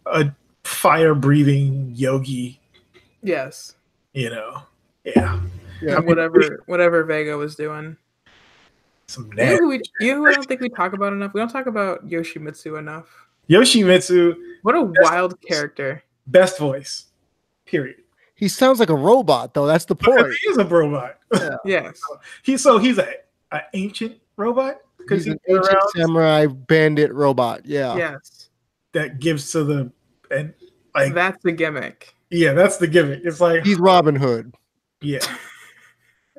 a fire-breathing Yogi. Yes. You know? Yeah. I mean, whatever Vega was doing. Some you know who I don't think we talk about enough? We don't talk about Yoshimitsu enough. Yoshimitsu. What a wild character. Best voice. Period. He sounds like a robot, though. That's the point. He is a robot. Yeah. Yes. He's an ancient robot. He's an ancient samurai bandit robot. Yeah. Yes. That gives to the and like that's the gimmick. Yeah, that's the gimmick. It's like he's Robin Hood. Yeah.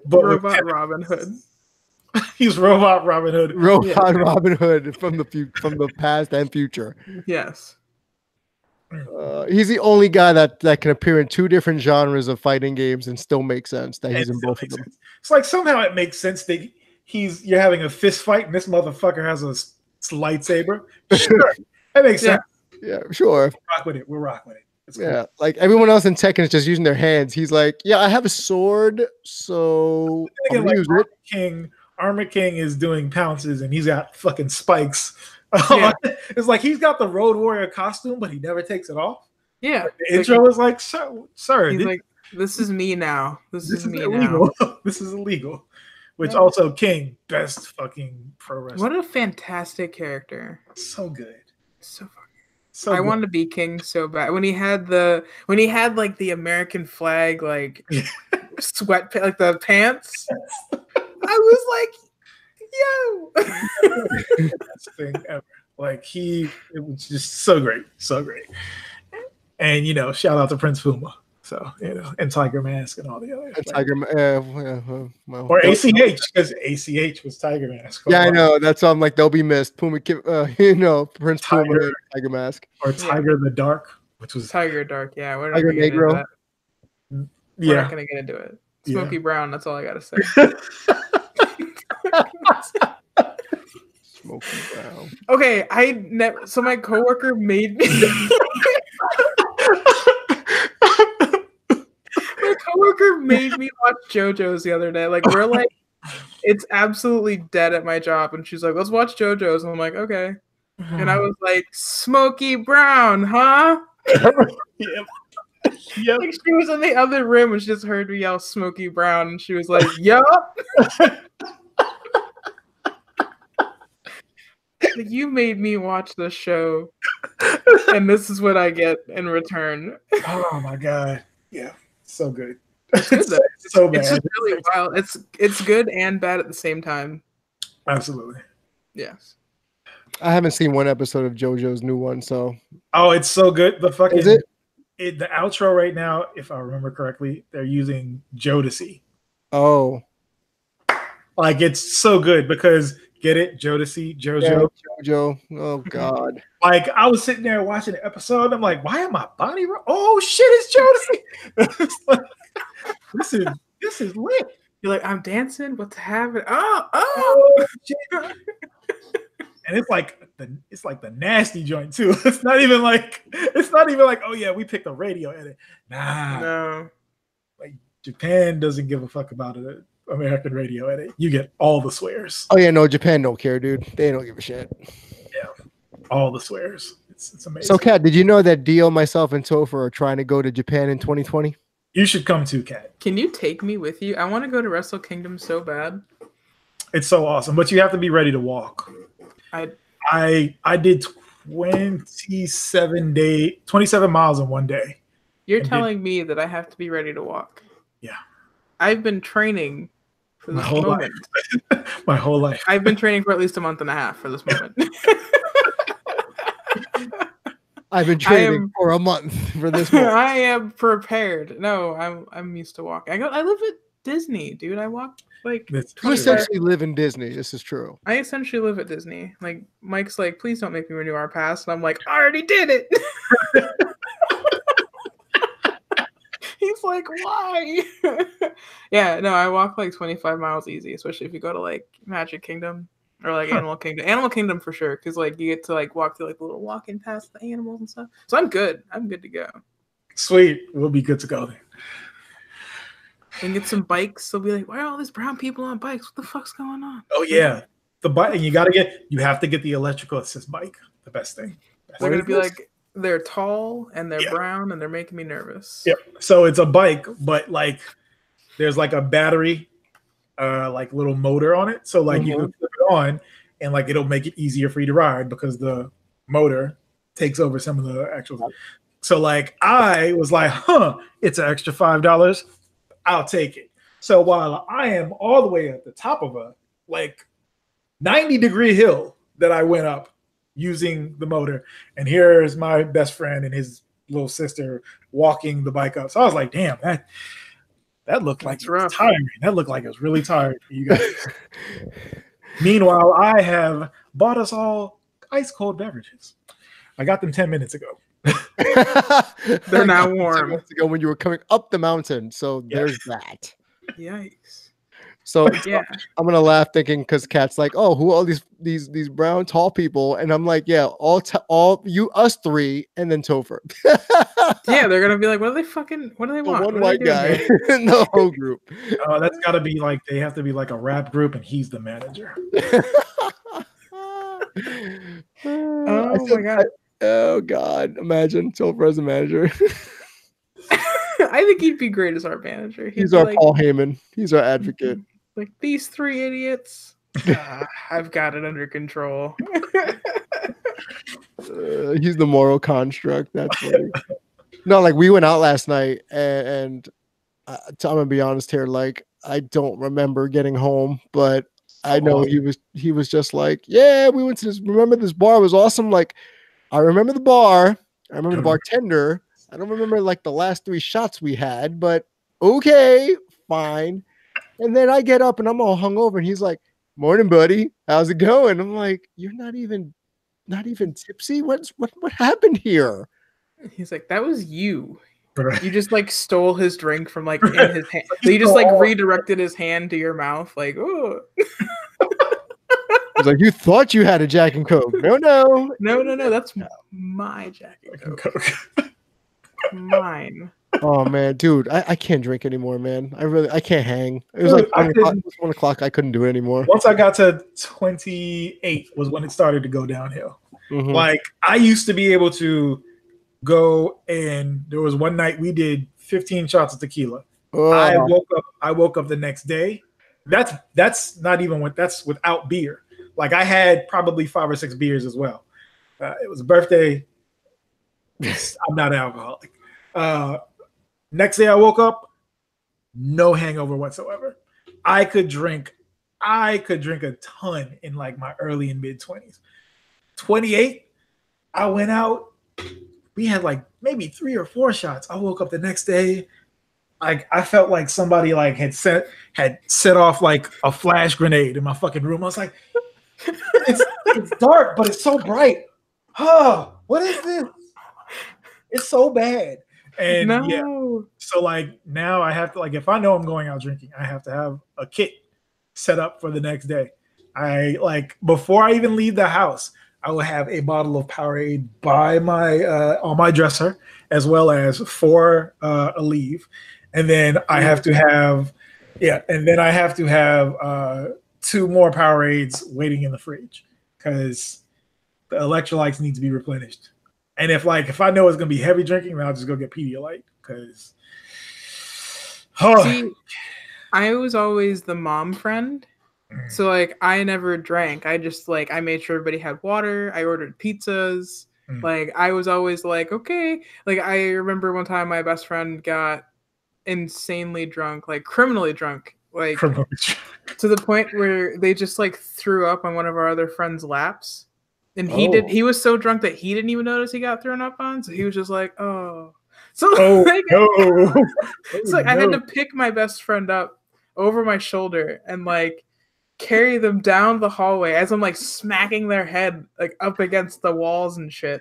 But Robot Robin Hood. He's Robot Robin Hood. Robin Hood from the past and future. Yes. He's the only guy that can appear in two different genres of fighting games and still make sense that he's in both of them. It's like somehow it makes sense that you're having a fist fight and this motherfucker has a lightsaber. Sure, that makes sense. Yeah, sure. We'll rock with it. It's yeah, cool. Like everyone else in Tekken is just using their hands. He's like, yeah, I have a sword, so I'm gonna use it. Armor King is doing pounces and he's got fucking spikes. Yeah. It's like he's got the Road Warrior costume, but he never takes it off. Yeah. Like the intro is like, sir. He's like, this is me now. This is me illegal. Now. This is illegal. Which also King, best fucking pro wrestler. What a fantastic character. So good. So fucking. So I wanted to be King so bad. When he had like the American flag like sweat like the pants, I was like, yo. Best thing ever. Like it was just so great, so great. And shout out to Prince Puma. So and Tiger Mask and all the other. And Tiger, well, or ACH because ACH was Tiger Mask. Yeah, I know. That's why I'm like they'll be missed. Puma, Prince Puma, and Tiger Mask, or Tiger the Dark, which was Tiger Dark. Yeah, we're not Tiger gonna get into Negro. that. We're not gonna get into it. Smokey Brown. That's all I gotta say. Smokey Brown. Okay, so my coworker made me. My coworker made me watch JoJo's the other day. Like we're like, it's absolutely dead at my job, and she's like, "Let's watch JoJo's," and I'm like, "Okay." And I was like, "Smokey Brown, huh?" Yep. Like she was in the other room and she just heard me yell "Smokey Brown," and she was like, "Yup." Like, you made me watch this show, and this is what I get in return. Oh my god! Yeah, so good. It's good though. So bad. It's just really wild. It's good and bad at the same time. Absolutely. Yes. I haven't seen one episode of JoJo's new one, so. Oh, it's so good. The fucking Is it? The outro right now, if I remember correctly, they're using Jodeci. Oh. Like it's so good because get it, Jodeci, JoJo. Yeah, JoJo. Oh god. Like I was sitting there watching the episode, I'm like, why am my body? Oh shit, it's Jodeci. Like, this is lit. You're like, I'm dancing. What's happening? Oh shit. And it's like the nasty joint too. It's not even like oh yeah, we picked a radio edit. Nah. No. Like Japan doesn't give a fuck about an American radio edit. You get all the swears. Oh yeah, no, Japan don't care, dude. They don't give a shit. Yeah. All the swears. It's amazing. So Kat, did you know that Dio, myself, and Topher are trying to go to Japan in 2020? You should come too, Kat. Can you take me with you? I want to go to Wrestle Kingdom so bad. It's so awesome, but you have to be ready to walk. I did 27 miles in one day. You're telling me that I have to be ready to walk. Yeah. I've been training for this moment. My whole life. I've been training for at least a month and a half for this moment. I've been training for a month for this moment. I am prepared. No, I'm used to walking. I live at Disney, dude. I walk like you essentially live in Disney. This is true. I essentially live at Disney. Like Mike's like, please don't make me renew our pass, and I'm like, I already did it. He's like, why? Yeah, no, I walk like 25 miles easy, especially if you go to like Magic Kingdom or like Animal Kingdom. Animal Kingdom for sure, because like you get to like walk through like the little walking past the animals and stuff. So I'm good. I'm good to go. Sweet. We'll be good to go then. And get some bikes. They'll be like, why are all these brown people on bikes? What the fuck's going on? Oh yeah, the bike. And you have to get the electrical assist bike. The best thing. They're gonna be like, they're tall and they're brown and they're making me nervous. Yep. So it's a bike, but like there's like a battery, like little motor on it. So like you can flip it on, and like it'll make it easier for you to ride because the motor takes over some of the actual. So like I was like, it's an extra $5. I'll take it. So while I am all the way at the top of a like 90-degree hill that I went up using the motor, and here's my best friend and his little sister walking the bike up. So I was like, damn, that looked like it was tiring. That looked like it was really tired for you guys. Meanwhile, I have bought us all ice cold beverages. I got them 10 minutes ago. They're now warm. Ago when you were coming up the mountain, so there's that. Yikes! So yeah, I'm gonna laugh thinking because Kat's like, oh, who are all these brown tall people? And I'm like, yeah, all you us three, and then Topher. Yeah, they're gonna be like, what do they want? One white guy in the whole group. Oh, that's gotta be like they have to be like a rap group, and he's the manager. Oh my god. Oh God! Imagine Topher as a manager. I think he'd be great as our manager. He's our like, Paul Heyman. He's our advocate. Like these three idiots. I've got it under control. He's the moral construct. That's funny. No, like we went out last night, and I'm gonna be honest here. Like I don't remember getting home, but I know awesome. he was just like, yeah, we went to this. Remember this bar was awesome. Like, I remember the bar. I remember the bartender. I don't remember like the last 3 shots we had, but okay, fine. And then I get up and I'm all hungover, and he's like, "Morning, buddy. How's it going?" I'm like, "You're not even tipsy. What happened here?" He's like, "That was you. You just like stole his drink from like in his hand. So you just like redirected his hand to your mouth, like, oh." He's like, "You thought you had a Jack and Coke? No. That's my Jack and Coke. Mine." Oh man, dude, I can't drink anymore, man. I can't hang. It was like 1 o'clock. I couldn't do it anymore. Once I got to 28 was when it started to go downhill. Mm-hmm. Like I used to be able to go, and there was one night we did 15 shots of tequila. Oh. I woke up the next day. That's not even that's without beer. Like I had probably 5 or 6 beers as well. It was a birthday. I'm not an alcoholic. Next day I woke up, no hangover whatsoever. I could drink a ton in like my early and mid 20s. 28, I went out. We had like maybe 3 or 4 shots. I woke up the next day. Like I felt like somebody like had set off like a flash grenade in my fucking room. I was like, it's dark, but it's so bright. Oh, what is this? It's so bad. And so like now I have to, like, if I know I'm going out drinking, I have to have a kit set up for the next day. I like before I even leave the house, I will have a bottle of Powerade by my on my dresser, as well as 4 Aleve, and then I have to have 2 more Powerades waiting in the fridge because the electrolytes need to be replenished. And if I know it's gonna be heavy drinking, then I'll just go get Pedialyte because. See, I was always the mom friend, so like I never drank. I just like I made sure everybody had water. I ordered pizzas. Like I was always like, okay. Like I remember one time my best friend got insanely drunk, like criminally drunk, like to the point where they just like threw up on one of our other friends' laps. And he was so drunk that he didn't even notice he got thrown up on. So he was just like, oh. So like, it's like I had to pick my best friend up over my shoulder and like carry them down the hallway as I'm like smacking their head like up against the walls and shit.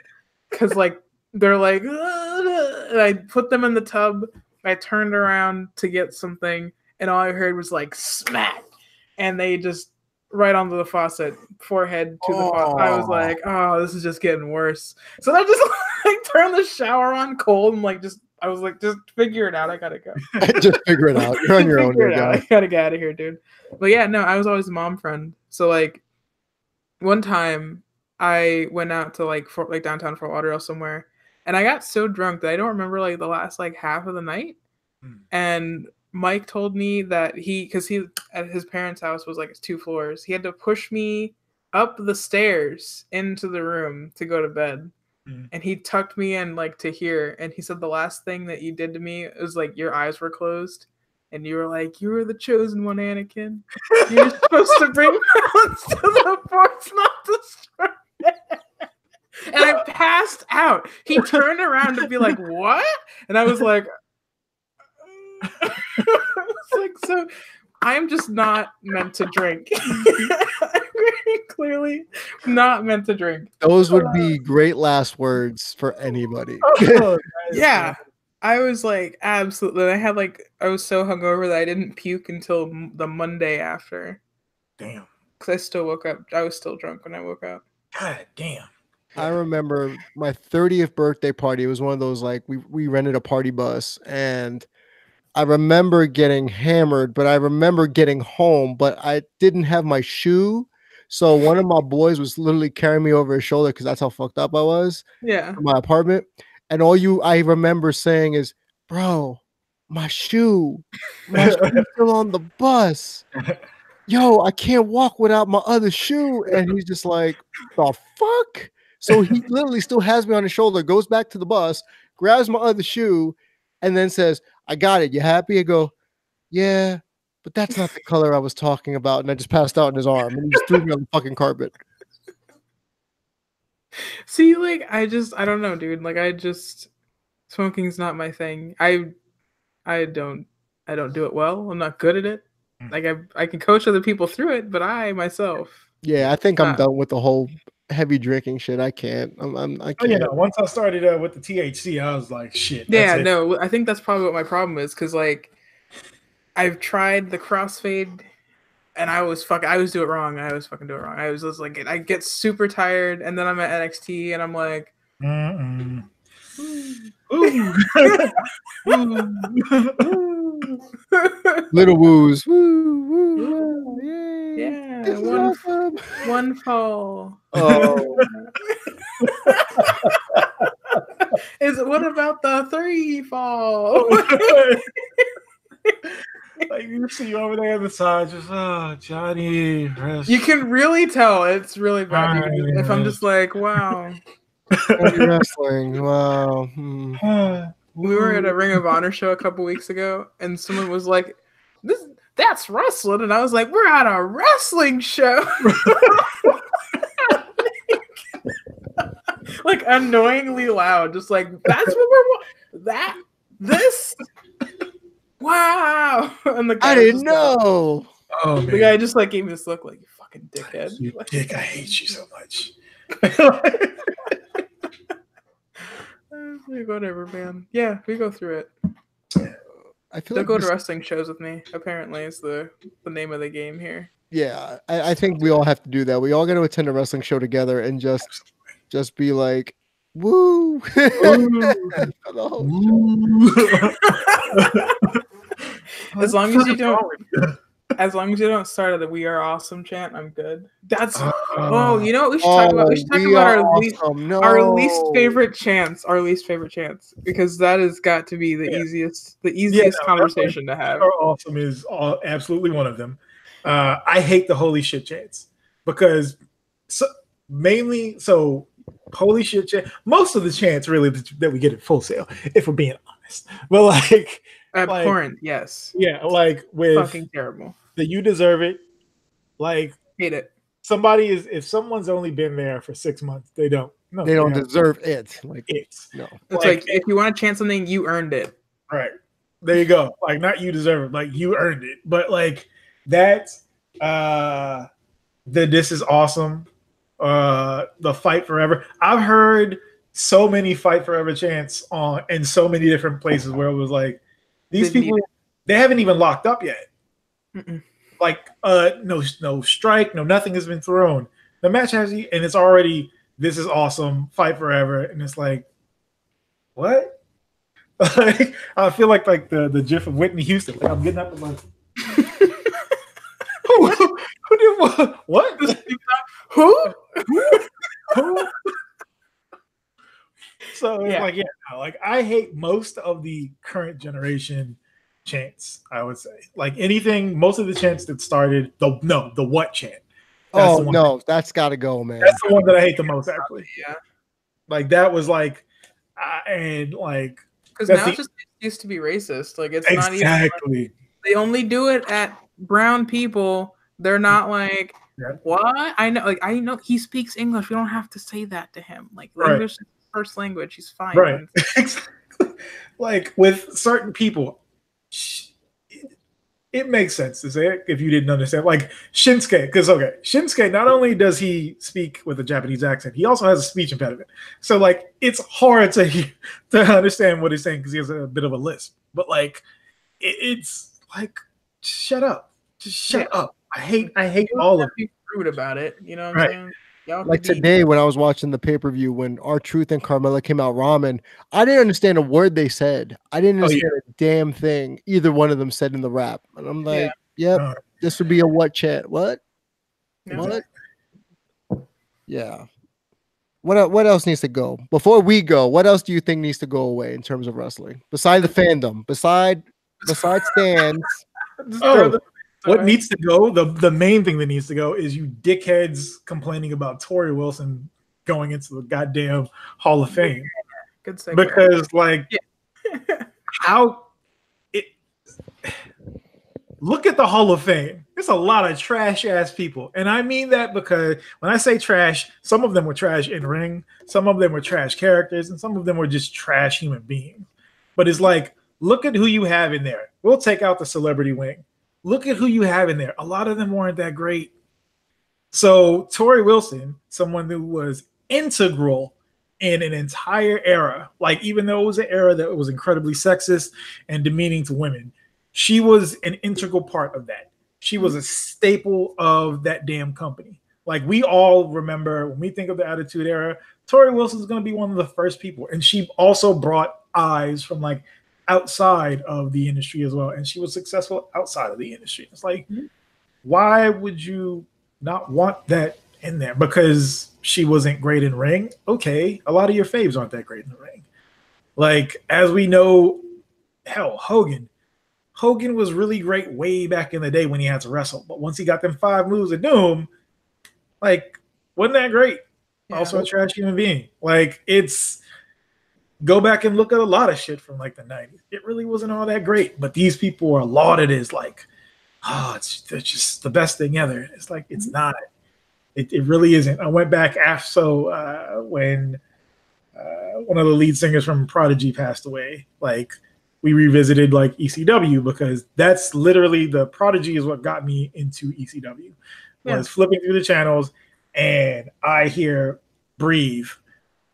Cause like they're like, and I put them in the tub. I turned around to get something and all I heard was like smack. And they just right onto the faucet, forehead to the faucet. I was like, oh, this is just getting worse. So I just like turned the shower on cold and like I was like, just figure it out. I gotta go. Just figure it out. You're on your own. I gotta get out of here, dude. But yeah, no, I was always a mom friend. So like one time I went out to like downtown Fort Lauderdale somewhere, and I got so drunk that I don't remember like the last like half of the night. And Mike told me that because he at his parents' house was like 2 floors. He had to push me up the stairs into the room to go to bed. And he tucked me in like to here. And he said the last thing that you did to me was like your eyes were closed. And you were like, you were the chosen one, Anakin. You're supposed to bring balance to the force, not destroy it. And I passed out. He turned around to be like, what? And I was like, it's like, so I'm just not meant to drink. I'm very clearly not meant to drink. Those would be great last words for anybody. Yeah. I was like, absolutely. I was so hungover that I didn't puke until the Monday after. Damn. Because I still woke up. I was still drunk when I woke up. God damn. I remember my 30th birthday party. It was one of those like we rented a party bus, and I remember getting hammered, but I remember getting home, but I didn't have my shoe. So one of my boys was literally carrying me over his shoulder because that's how fucked up I was. Yeah. In my apartment. And I remember saying is, bro, my shoe's still on the bus. Yo, I can't walk without my other shoe. And he's just like, the fuck? So he literally still has me on his shoulder, goes back to the bus, grabs my other shoe, and then says, I got it. You happy? I go, yeah. but that's not the color I was talking about. And I just passed out in his arm and he just threw me on the fucking carpet. See, like, I don't know, dude. Like, smoking's not my thing. I don't do it well. I'm not good at it. Like, I can coach other people through it, but I myself. Yeah, I think I'm done with the whole heavy drinking shit. I can't. I can't. Oh, you know, once I started with the THC, I was like, shit. Yeah, no, I think that's probably what my problem is, because like I've tried the crossfade and I always do it wrong. I always fucking do it wrong. I was just like, I get super tired, and then I'm at NXT and I'm like, little woos. Woo, woo, yeah, awesome. One fall. Oh. What about the 3 fall? Like, you see you over there on the side, just Johnny. Rest. You can really tell it's really bad if I'm just like, wow. Wrestling. Wow. We were at a Ring of Honor show a couple weeks ago, and someone was like, that's wrestling. And I was like, we're at a wrestling show. Like, annoyingly loud. Just like, that's what this? Wow. And the guy I didn't know. Oh, the guy just like gave me this look like, you fucking dickhead. You dick, I hate you so much. Whatever, man. Yeah, we go through it. I feel Don't go to wrestling shows with me, apparently, is the name of the game here. Yeah, I think we all have to do that. We all got to attend a wrestling show together and just be like, woo. As long as you don't start at the "We Are Awesome" chant, I'm good. That's you know what we should talk about? We should talk about our least favorite chants. Our least favorite chants, because that has got to be the easiest conversation to have. "We Are Awesome" is absolutely one of them. I hate the "holy shit" chants because holy shit chant. Most of the chants really that we get at Full Sail, if we're being honest, but like. Abhorrent, yes. Yeah, like with fucking terrible. The "you deserve it." Like, hate it. If someone's only been there for 6 months, they don't deserve it. Like it's no. It's like if you want to chant something, you earned it. Right. There you go. Like, not you deserve it, like you earned it. But like that's the "this is awesome." The "fight forever." I've heard so many "fight forever" chants in so many different places where it was like, these people, they haven't even locked up yet. Like, no strike, no nothing has been thrown. The match has, and it's already "this is awesome," "fight forever," and it's like, what? Like, I feel like the gif of Whitney Houston. Like, I'm getting up and like, who did what? Who? So it's like, like I hate most of the current generation chants. I would say, like, anything, most of the chants that started the "what" chant. That's got to go, man. That's the one that I hate the most, actually. Yeah, like that was like, and like because now it's just used to be racist. Like, it's not even. Like, they only do it at brown people. They're not like. What? I know he speaks English. We don't have to say that to him. Like, English is his first language. He's fine. Right. Like, with certain people, it makes sense to say it if you didn't understand. Like Shinsuke, because Shinsuke, not only does he speak with a Japanese accent, he also has a speech impediment. So like, it's hard to understand what he's saying because he has a bit of a lisp. But like, it's like, shut up. Just shut up. I hate all of it. Rude about it, you know what I'm saying? Like today when I was watching the pay-per-view when R-Truth and Carmella came out ramen, I didn't understand a word they said. I didn't understand a damn thing either one of them said in the rap. And I'm like, this would be a what chant? What? Yeah. What? Yeah. What else needs to go? Before we go, what else do you think needs to go away in terms of wrestling? Besides the fandom, besides stands. What needs to go? The main thing that needs to go is you dickheads complaining about Tori Wilson going into the goddamn Hall of Fame. Good segue. Because like, how it look at the Hall of Fame. There's a lot of trash ass people. And I mean that because when I say trash, some of them were trash in ring, some of them were trash characters, and some of them were just trash human beings. But it's like, look at who you have in there. We'll take out the celebrity wing. Look at who you have in there. A lot of them weren't that great. So Tori Wilson, someone who was integral in an entire era, like even though it was an era that was incredibly sexist and demeaning to women, she was an integral part of that. She was a staple of that damn company. Like we all remember when we think of the Attitude Era, Tori Wilson's going to be one of the first people. And she also brought eyes from like outside of the industry as well. And she was successful outside of the industry. It's like, why would you not want that in there? Because she wasn't great in ring. Okay, a lot of your faves aren't that great in the ring. Like, as we know, hell, Hogan was really great way back in the day when he had to wrestle. But once he got them 5 moves of doom, like, wasn't that great? Yeah. Also a trash human being. Like, it's go back and look at a lot of shit from like the 90s. It really wasn't all that great. But these people are lauded as like, oh, it's just the best thing ever. It's like, it's not. It really isn't. I went back after when one of the lead singers from Prodigy passed away. Like, we revisited like ECW because that's literally the Prodigy is what got me into ECW. Was flipping through the channels and I hear Breathe,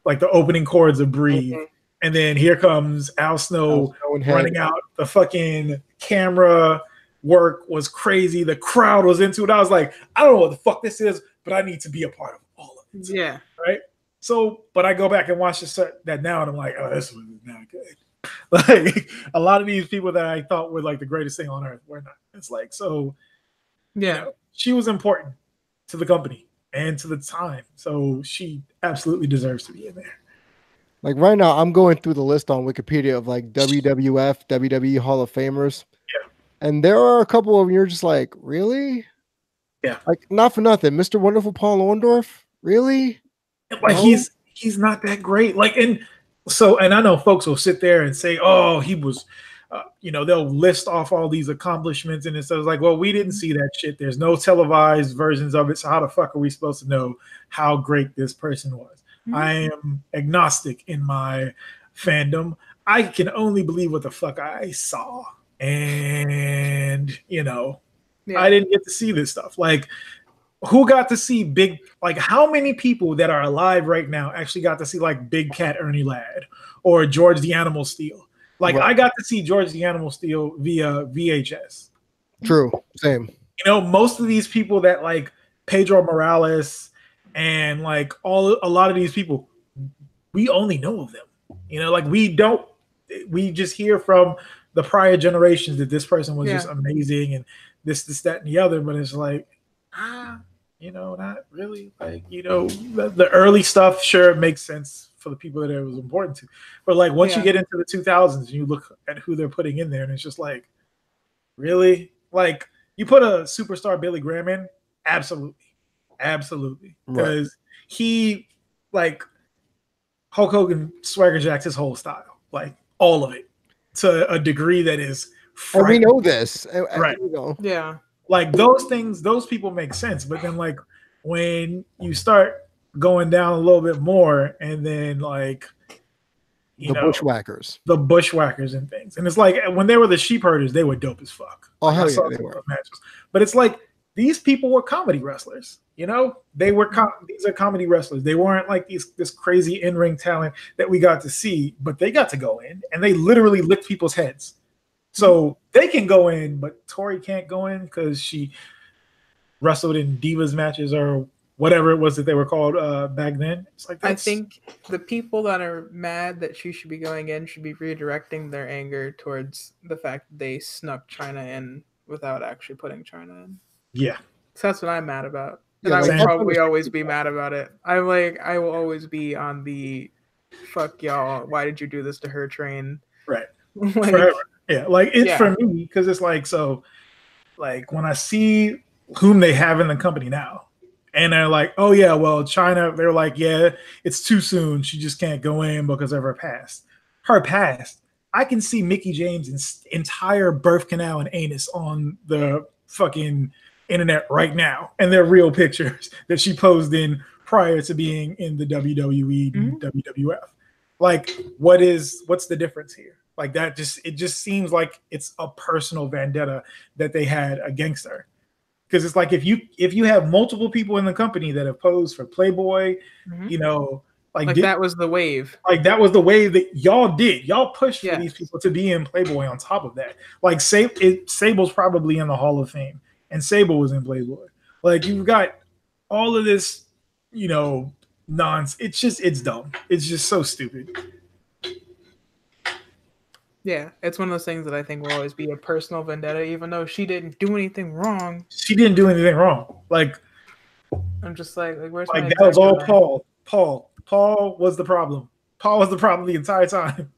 like the opening chords of Breathe. And then here comes Al Snow running out. The fucking camera work was crazy. The crowd was into it. I was like, I don't know what the fuck this is, but I need to be a part of all of it. Yeah. Right? So, but I go back and watch that now and I'm like, oh, this was not good. Like, a lot of these people that I thought were like the greatest thing on earth were not. It's like, so, yeah, you know, she was important to the company and to the time. So she absolutely deserves to be in there. Like right now, I'm going through the list on Wikipedia of like WWF, WWE Hall of Famers. Yeah. And there are a couple of them you're just like, really? Yeah. Like, not for nothing. Mr. Wonderful Paul Orndorff? Really? Like, no? He's not that great. Like, and I know folks will sit there and say, oh, he was, they'll list off all these accomplishments. And it's like, well, we didn't see that shit. There's no televised versions of it. So how the fuck are we supposed to know how great this person was? I am agnostic in my fandom. I can only believe what the fuck I saw. And, I didn't get to see this stuff. Like, who got to see how many people that are alive right now actually got to see like Big Cat Ernie Ladd or George the Animal Steel? Like, I got to see George the Animal Steel via VHS. True. Same. Most of these people that like Pedro Morales and like a lot of these people, we only know of them. Like we just hear from the prior generations that this person was just amazing and this, that, and the other. But it's like, not really. Like, the early stuff, sure, it makes sense for the people that it was important to. But like once you get into the 2000s and you look at who they're putting in there, and it's just like, really? Like, you put a superstar Billy Graham in? Absolutely. Because he, like, Hulk Hogan swagger jacks his whole style, like all of it, to a degree that is frightening. And we know this. Right. Yeah. Like, those things, those people make sense. But then, like, when you start going down a little bit more and then, like, the bushwhackers and things. And it's like, when they were the sheep herders, they were dope as fuck. Oh, hell yeah, they were. Matches. But it's like, these people were comedy wrestlers. They were these are comedy wrestlers. They weren't like this crazy in-ring talent that we got to see, but they got to go in and they literally licked people's heads. So they can go in, but Tori can't go in because she wrestled in Divas matches or whatever it was that they were called back then. It's like, I think the people that are mad that she should be going in should be redirecting their anger towards the fact that they snuck China in without actually putting China in. Yeah. So that's what I'm mad about. And I will probably always be mad about it. I will always be on the fuck y'all, why did you do this to her train? Right. Forever. Yeah. Like, it's for me, because it's like, so, like, when I see whom they have in the company now, and they're like, oh, yeah, well, China, they're like, yeah, it's too soon. She just can't go in because of her past. Her past I can see Mickey James' entire birth canal and anus on the fucking internet right now, and they're real pictures that she posed in prior to being in the WWE and WWF. Like, what's the difference here? Like, it just seems like it's a personal vendetta that they had against her. Because it's like if you have multiple people in the company that have posed for Playboy, you know, like that was the wave. Like that was the wave that y'all did. Y'all pushed for these people to be in Playboy on top of that. Like Sable's probably in the Hall of Fame, and Sable was in Playboy. Like you've got all of this, you know, nonsense. It's dumb. It's just so stupid. Yeah, it's one of those things that I think will always be a personal vendetta, even though she didn't do anything wrong. She didn't do anything wrong. Like, I'm just like where's like my that was all Paul. Paul was the problem. Paul was the problem the entire time.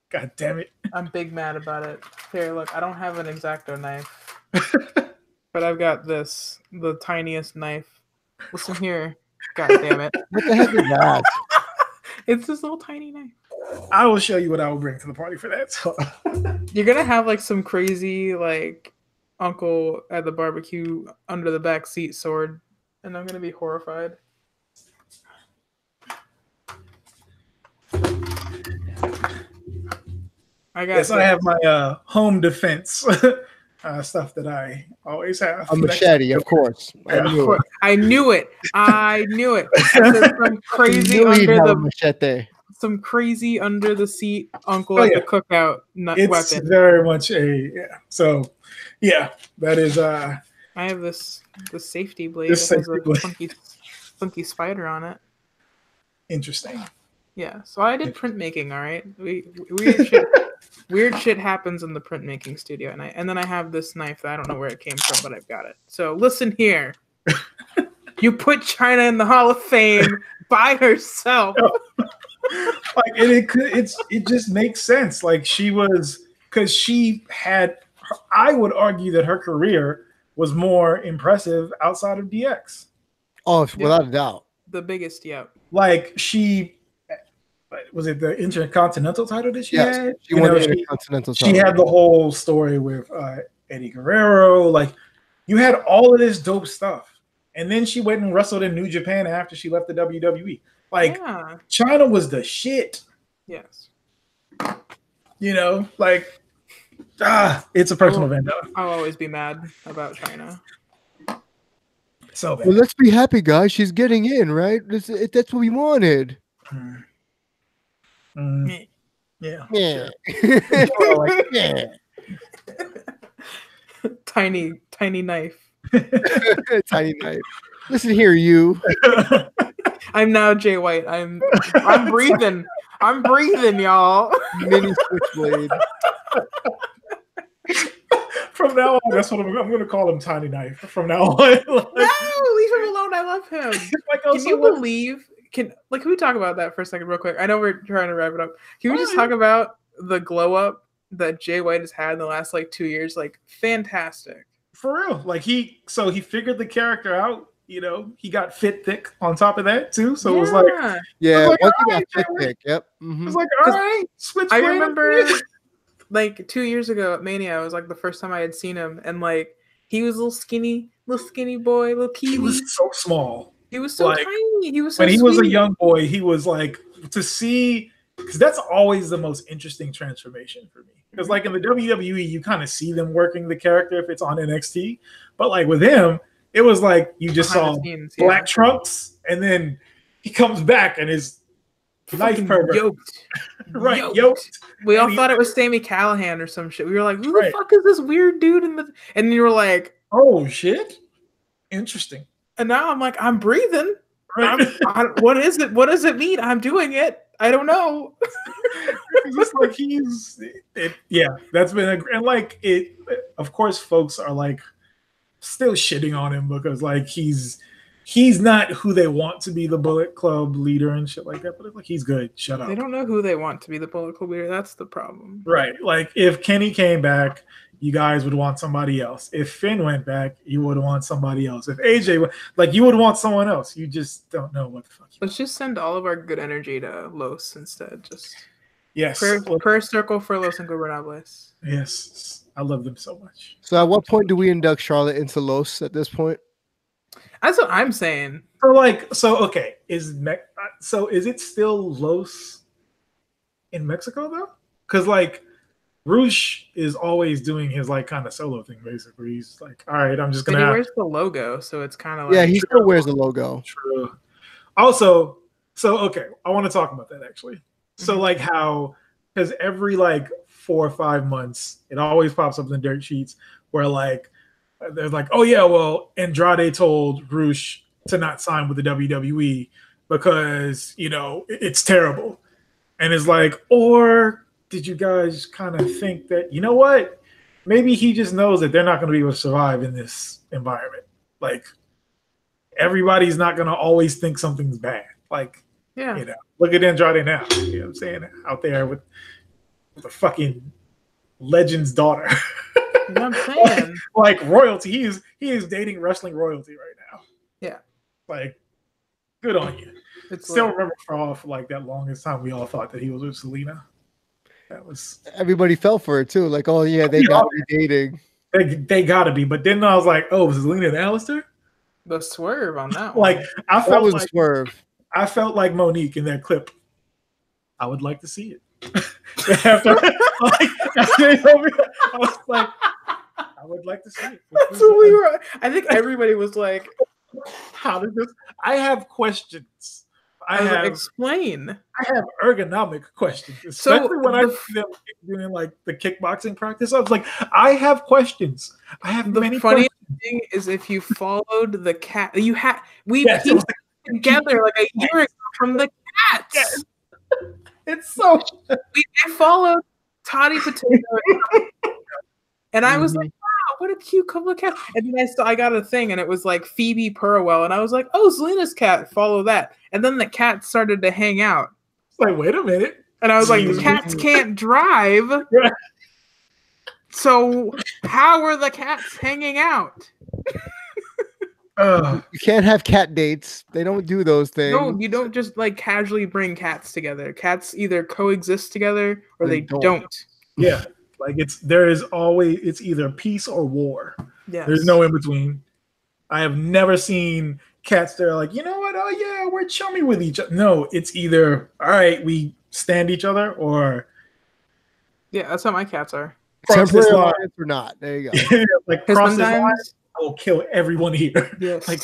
God damn it. I'm big mad about it. Here, look, I don't have an X-Acto knife. But I've got this, the tiniest knife. Listen here. God damn it. What the heck is that? It's this little tiny knife. I will show you what I will bring to the party for that. So. You're gonna have like some crazy like uncle at the barbecue under the back seat sword, and I'm gonna be horrified. I have my home defense stuff that I always have. A machete, of course. I knew it. Some crazy under the machete. Some crazy under the seat uncle at the cookout weapon. It's very much So, yeah, that is. I have the safety blade. It has a funky spider on it. Interesting. Yeah, so I did printmaking. All right, weird shit happens in the printmaking studio, and then I have this knife that I don't know where it came from, but I've got it. So listen here, you put China in the Hall of Fame by herself. Like it just makes sense. Like because she had. I would argue that her career was more impressive outside of DX. Oh, without a doubt, the biggest. Yeah, like she. Was it the Intercontinental title that she had? She won the Intercontinental title. She had the whole story with Eddie Guerrero. Like, you had all of this dope stuff. And then she went and wrestled in New Japan after she left the WWE. Like, China was the shit. Yes. You know, like, it's a personal vendetta. I'll always be mad about China. So bad. Well, let's be happy, guys. She's getting in, right? That's what we wanted. Yeah. Like, yeah. Tiny knife. Tiny knife. Listen here, you. I'm now Jay White. I'm breathing. I'm breathing, y'all. Mini switchblade. From now on, that's what I'm going to call him, Tiny Knife. From now on, no, leave him alone. I love him. Can you believe? Can we talk about that for a second, real quick? I know we're trying to wrap it up. Can we just talk about the glow up that Jay White has had in the last 2 years? Like, fantastic. For real. Like he figured the character out. You know, he got fit thick on top of that too. So it was like, once he got fit thick, yep. It was like, all right, switch. I remember 2 years ago at Mania, it was like the first time I had seen him, and like he was a little skinny boy, little kiwi. He was so small. He was so tiny. He was so when he sweet. was a young boy, he was like, to see, because that's always the most interesting transformation for me. Because like in the WWE, you kind of see them working the character if it's on NXT, but like with him, it was like you just saw black trunks, and then he comes back and is knife pervert. Yoked. Right, yoked. We all thought it was Sami Callihan or some shit. We were like, who the fuck is this weird dude? And you were like, oh shit, interesting. And now I'm like, I'm breathing. Right. What is it? What does it mean? I'm doing it. I don't know. It's like that's been and like it. Of course, folks are like still shitting on him because like he's not who they want to be the Bullet Club leader and shit like that. But like he's good. Shut up. They don't know who they want to be the Bullet Club leader. That's the problem. Right. Like if Kenny came back, you guys would want somebody else. If Finn went back, you would want somebody else. If AJ you would want someone else. You just don't know what the fuck. Let's just send all of our good energy to Los instead. Yes. Prayer circle for Los Ingobernables. Yes. I love them so much. So at what point do we induct Charlotte into Los at this point? That's what I'm saying. Okay, is it still Los in Mexico though? Because like Roosh is always doing his like kind of solo thing. Basically, he's like, all right, I'm just gonna. But he wears the logo, so it's kind of like he still wears the logo. True. Also, okay, I want to talk about that actually. So like how because every like 4 or 5 months, it always pops up in the dirt sheets where like they're like, oh yeah, well Andrade told Roosh to not sign with the WWE because it's terrible, and it's like, or did you guys kind of think that what, maybe he just knows that they're not going to be able to survive in this environment? Like everybody's not going to always think something's bad. Like look at Andrade now. You know what I'm saying? Out there with a fucking legend's daughter. You know what I'm saying? like royalty. He is dating wrestling royalty right now. Yeah. Like, good on you. Still remember for like that longest time we all thought that he was with Selena. That was everybody fell for it too. Like, oh yeah, they gotta be dating. They gotta be. But then I was like, oh, was Selena and Alistair? The swerve on that one. Like I felt was a swerve. I felt like Monique in that clip. I would like to see it. after I was like, I would like to see it. That's what we were. I think everybody was like, how did this? I have questions. Explain. I have ergonomic questions, especially when I see them doing like the kickboxing practice. I was like, I have questions. I have many questions. The funny thing is, if you followed the cat, we pieced together like a year ago from the cats. Yes. It's so. I followed Toddy Potato, and I was like, wow, what a cute couple of cats. And then I got a thing, and it was like Phoebe Purwell, and I was like, oh, Selena's cat, follow that. And then the cats started to hang out. It's like, wait a minute. And I was like, the cats can't drive. So how are the cats hanging out? You can't have cat dates. They don't do those things. No, you don't just like casually bring cats together. Cats either coexist together or they don't. Yeah. Like it's either peace or war. Yes. There's no in between. I have never seen cats that are like, you know what? Oh yeah, we're chummy with each other. No, it's either all right, we stand each other, or that's how my cats are. Temporary alliance or not. There you go. Like cross this line, I will kill everyone here. Yes. Like,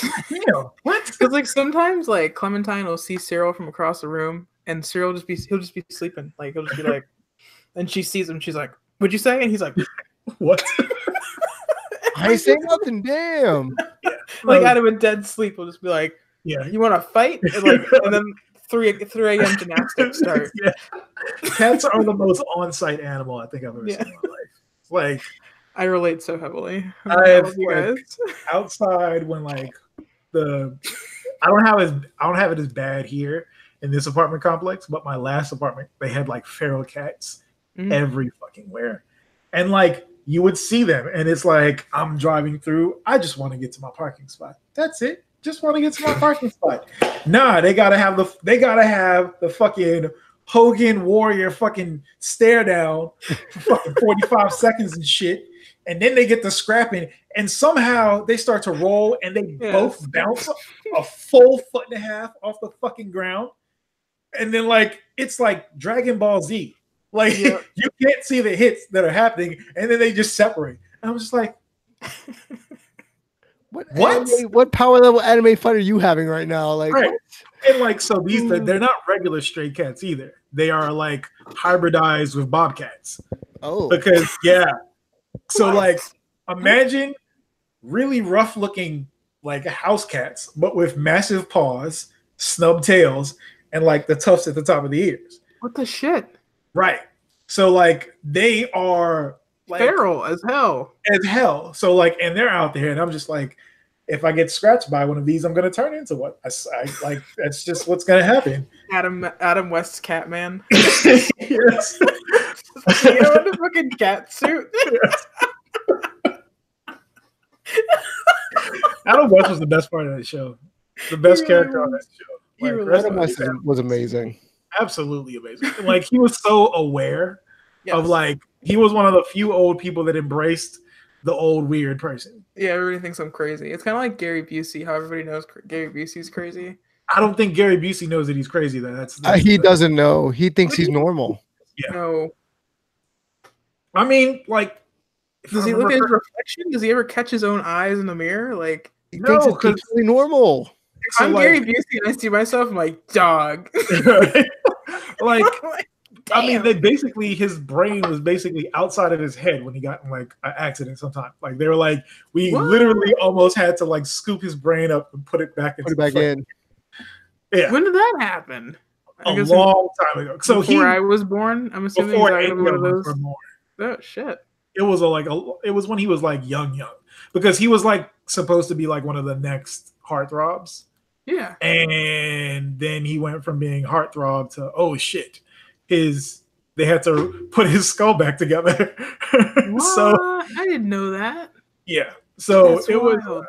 what? Because like sometimes like Clementine will see Cyril from across the room, and Cyril he'll just be sleeping. Like he'll just be like, and she sees him, she's like, "What'd you say?" And he's like, "What?" I ain't saying nothing. Damn. Like out of a dead sleep, we'll just be like, "Yeah, you want to fight?" And then 3 a.m. gymnastics start. Yeah. Cats are the most on-site animal I think I've ever seen in my life. Like, I relate so heavily. I have outside when like I don't have it as bad here in this apartment complex, but my last apartment they had like feral cats every fucking where, and like you would see them, and it's like I'm driving through. I just want to get to my parking spot. That's it. Just want to get to my parking spot. Nah, they gotta have the fucking Hogan Warrior fucking stare down for fucking 45 seconds and shit. And then they get to scrapping, and somehow they start to roll, and they both bounce a full 1.5 feet off the fucking ground. And then like it's like Dragon Ball Z. Like you can't see the hits that are happening, and then they just separate. And I'm just like, what power level anime fight are you having right now? Like, and like so they're not regular stray cats either. They are like hybridized with bobcats. Oh, because so like imagine really rough looking like house cats, but with massive paws, snub tails, and like the tufts at the top of the ears. What the shit? Right. So like they are like feral as hell. So like, and they're out there, and I'm just like, if I get scratched by one of these, I'm gonna turn into one. I like that's just what's gonna happen. Adam West's Catman. Yes. You know, in the fucking cat suit. Yes. Adam West was the best part of that show. The best character on that show. Adam West was amazing. absolutely amazing. Like he was so aware of Yes. like he was one of the few old people that embraced the old weird person. Yeah, everybody thinks I'm crazy. It's kind of like Gary Busey, how everybody knows Gary Busey's crazy. I don't think Gary Busey knows that he's crazy though. He doesn't know. He thinks he's normal. Yeah. No. I mean, like, Does he look at his reflection? Does he ever catch his own eyes in the mirror? Like, he thinks it's totally normal. If I'm Gary Busey and I see myself, I'm like, dog. Like, I mean, they basically, his brain was basically outside of his head when he got in like an accident sometime. Like they were like, we literally almost had to like scoop his brain up and put it back in. Yeah. When did that happen? A long time ago. So before I was born, I'm assuming before one of those. Oh shit! It was it was when he was like young, because he was like supposed to be like one of the next heartthrobs. Yeah. And then he went from being heartthrob to shit. They had to put his skull back together. So I didn't know that. Yeah. So that's was wild.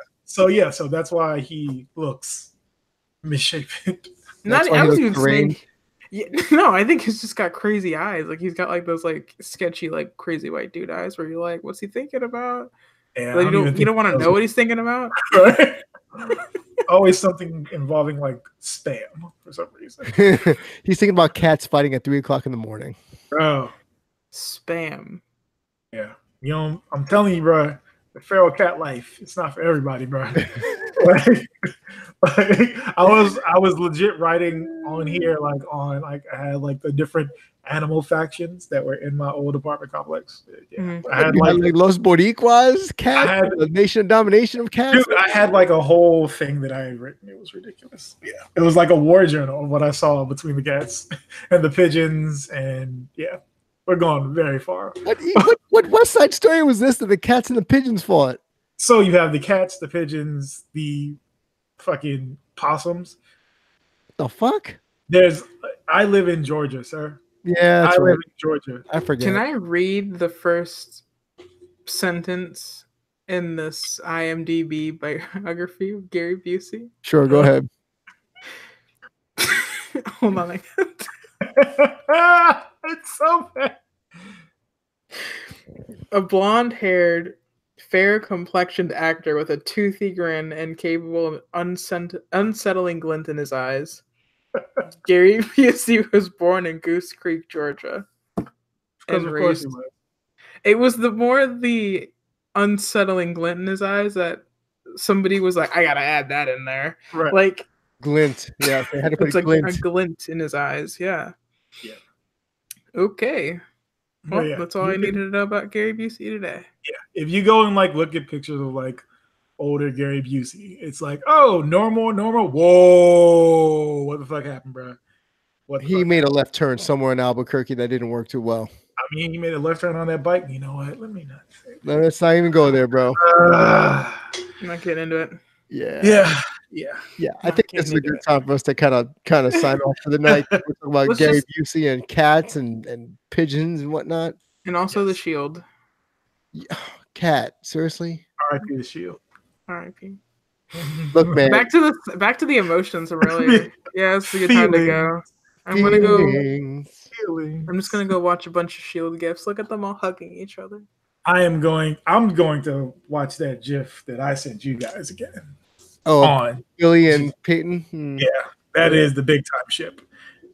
So that's why he looks misshapen. I was even saying. Yeah, no, I think he's just got crazy eyes. Like he's got like those like sketchy like crazy white dude eyes where you're like, what's he thinking about? Yeah, like, you don't want to know what he's thinking about. Right? Always something involving like spam for some reason. He's thinking about cats fighting at 3:00 in the morning. Bro, spam. Yeah, I'm telling you, bro. The feral cat life, it's not for everybody, bro. I was legit writing on here, I had like the different animal factions that were in my old apartment complex. Yeah. Mm-hmm. I had like Los Boricuas cats, the nation of domination of cats. Dude, I had like a whole thing that I had written. It was ridiculous. Yeah, it was like a war journal of what I saw between the cats and the pigeons, and yeah. We're going very far. What West Side Story was this that the cats and the pigeons fought? So you have the cats, the pigeons, the fucking possums. The fuck? I live in Georgia, sir. Yeah, I live in Georgia. I forget. Can I read the first sentence in this IMDb biography of Gary Busey? Sure, go ahead. Hold on. It's so bad. A blonde-haired, fair-complexioned actor with a toothy grin and capable of unsettling glint in his eyes. Gary Busey was born in Goose Creek, Georgia. And of course he was. It was the unsettling glint in his eyes that somebody was like, I gotta add that in there. Right. Like glint. Yeah, they had to put it's like a glint in his eyes. Yeah. Yeah. Okay. Well, that's all I needed to know about Gary Busey today. Yeah. If you go and like look at pictures of like older Gary Busey, it's like, oh, normal. Whoa, what the fuck happened, bro? He made a left turn somewhere in Albuquerque that didn't work too well. I mean, he made a left turn on that bike. You know what? Let me not say that. No, let's not even go there, bro. I'm not getting into it. Yeah. I think this is a good time for us to kind of sign off for the night. We're talking about Gary Busey and cats and pigeons and whatnot, and also the Shield. Cat, seriously. R.I.P. the Shield. R.I.P. Look, man. Back to the emotions of earlier. Yeah, it's a good time to go. I'm gonna go. I'm just gonna go watch a bunch of Shield gifs. Look at them all hugging each other. I'm going to watch that GIF that I sent you guys again. Oh, on Billy and Peyton. Yeah, that is the big time ship.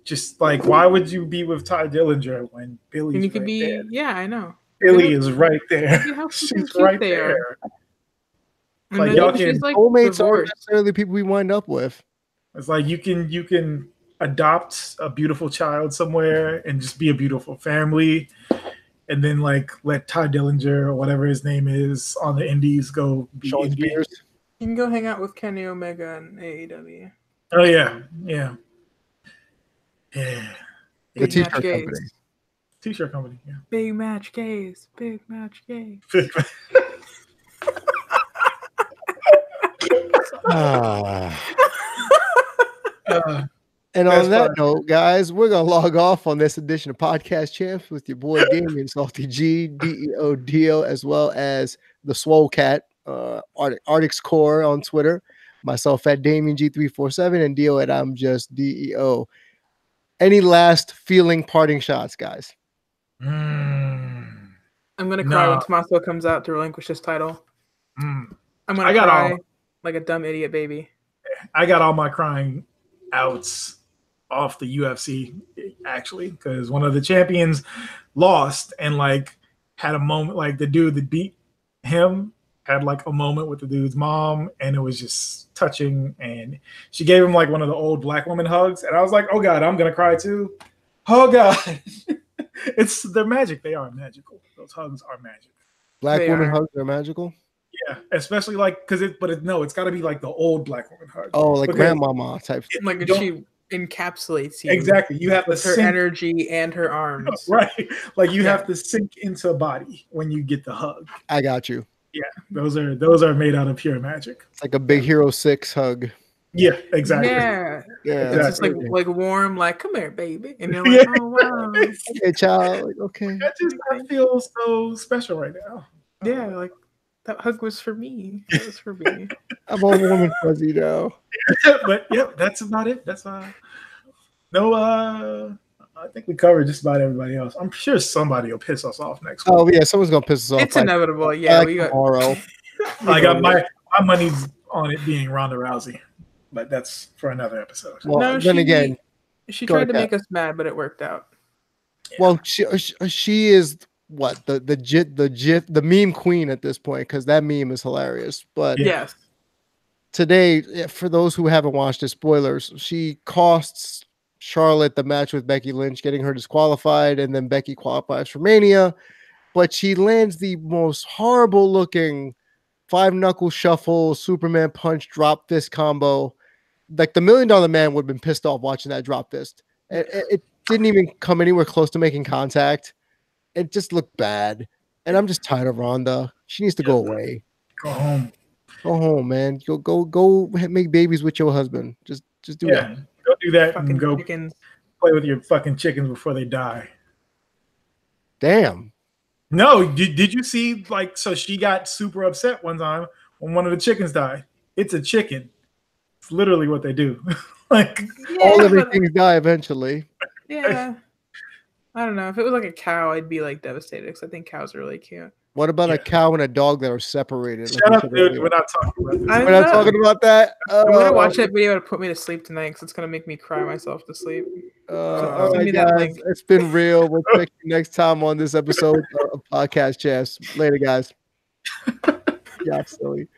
Just like, why would you be with Ty Dillinger when Billy's and you could right be there? Yeah, I know. Billy is right there. She's right there. Like y'all can soulmates aren't necessarily people we wind up with. It's like you can adopt a beautiful child somewhere and just be a beautiful family, and then like let Ty Dillinger or whatever his name is on the Indies go be Sean Spears. You can go hang out with Kenny Omega and AEW. Oh yeah. The t-shirt company. T-shirt company. Yeah. Big match gays. Big match gays. And on that note, guys, we're going to log off on this edition of Podcast Champs with your boy Damien Salty G, DEO, as well as the Swole Cat, Arctic's Core on Twitter, myself at Damien G347, and Dio at I'm Just DEO. Any last feeling parting shots, guys? Mm, I'm gonna cry when No. Tommaso comes out to relinquish his title. mm. I'm I gonna got cry all- like a dumb idiot baby. I got all my crying outs off the UFC actually, because one of the champions lost and like had a moment, like the dude that beat him had like a moment with the dude's mom, and it was just touching. And she gave him like one of the old black woman hugs, and I was like, oh god, I'm gonna cry too. Oh god. They're magic. They are magical. Those hugs are magic. Black They woman are. hugs are magical. Yeah, especially like because it's got to be like the old black woman hug. Oh, like Because grandmama type. Like you don't- she encapsulates you exactly. You have to with her sink, energy and her arms. right? Like you Yeah. have to sink into a body when you get the hug. I got you. Yeah, those are made out of pure magic. It's like a Big Hero 6 hug. Yeah, exactly. Yeah. Yeah. It's just like warm, like, come here, baby. And you're like, oh wow. Hey, child. Like, okay. I feel so special right now. Yeah, like that hug was for me. That was for me. I'm all warm and fuzzy now. But yeah, that's about it. That's no. I think we covered just about everybody else. I'm sure somebody will piss us off next week. Oh yeah, someone's gonna piss us off. It's inevitable. Yeah, we got tomorrow. I got my money's on it being Ronda Rousey, but that's for another episode. Well, No, then she- again, she Go tried to ahead. make us mad, but it worked out. well, she is what the meme queen at this point, because that meme is hilarious. But Yeah. Yes. today, for those who haven't watched it, spoilers, she costs Charlotte the match with Becky Lynch, getting her disqualified, and then Becky qualifies for Mania. But she lands the most horrible looking 5-knuckle shuffle, Superman punch, drop fist combo. Like the $1 Million Man would have been pissed off watching that drop fist. It didn't even come anywhere close to making contact. It just looked bad. And I'm just tired of Ronda. She needs to go away. Go home. Go home, man. Go make babies with your husband. Just do that. Yeah, go do that Fucking and go chickens. play with your fucking chickens before they die. Damn. No, did you see like so she got super upset one time when one of the chickens died. It's a chicken. It's literally what they do. Like All Yeah, living but- things die eventually. yeah. I don't know. If it was like a cow, I'd be like devastated because I think cows are really cute. What about Yeah. a cow and a dog that are separated? shut up, dude. We're not talking about this. I'm We're not not- talking about that. I'm gonna watch that video to put me to sleep tonight because it's gonna make me cry myself to sleep. All Send right, me that guys. link. It's been real. We'll check you next time on this episode of Podcast Chess. Later, guys. Yeah, silly.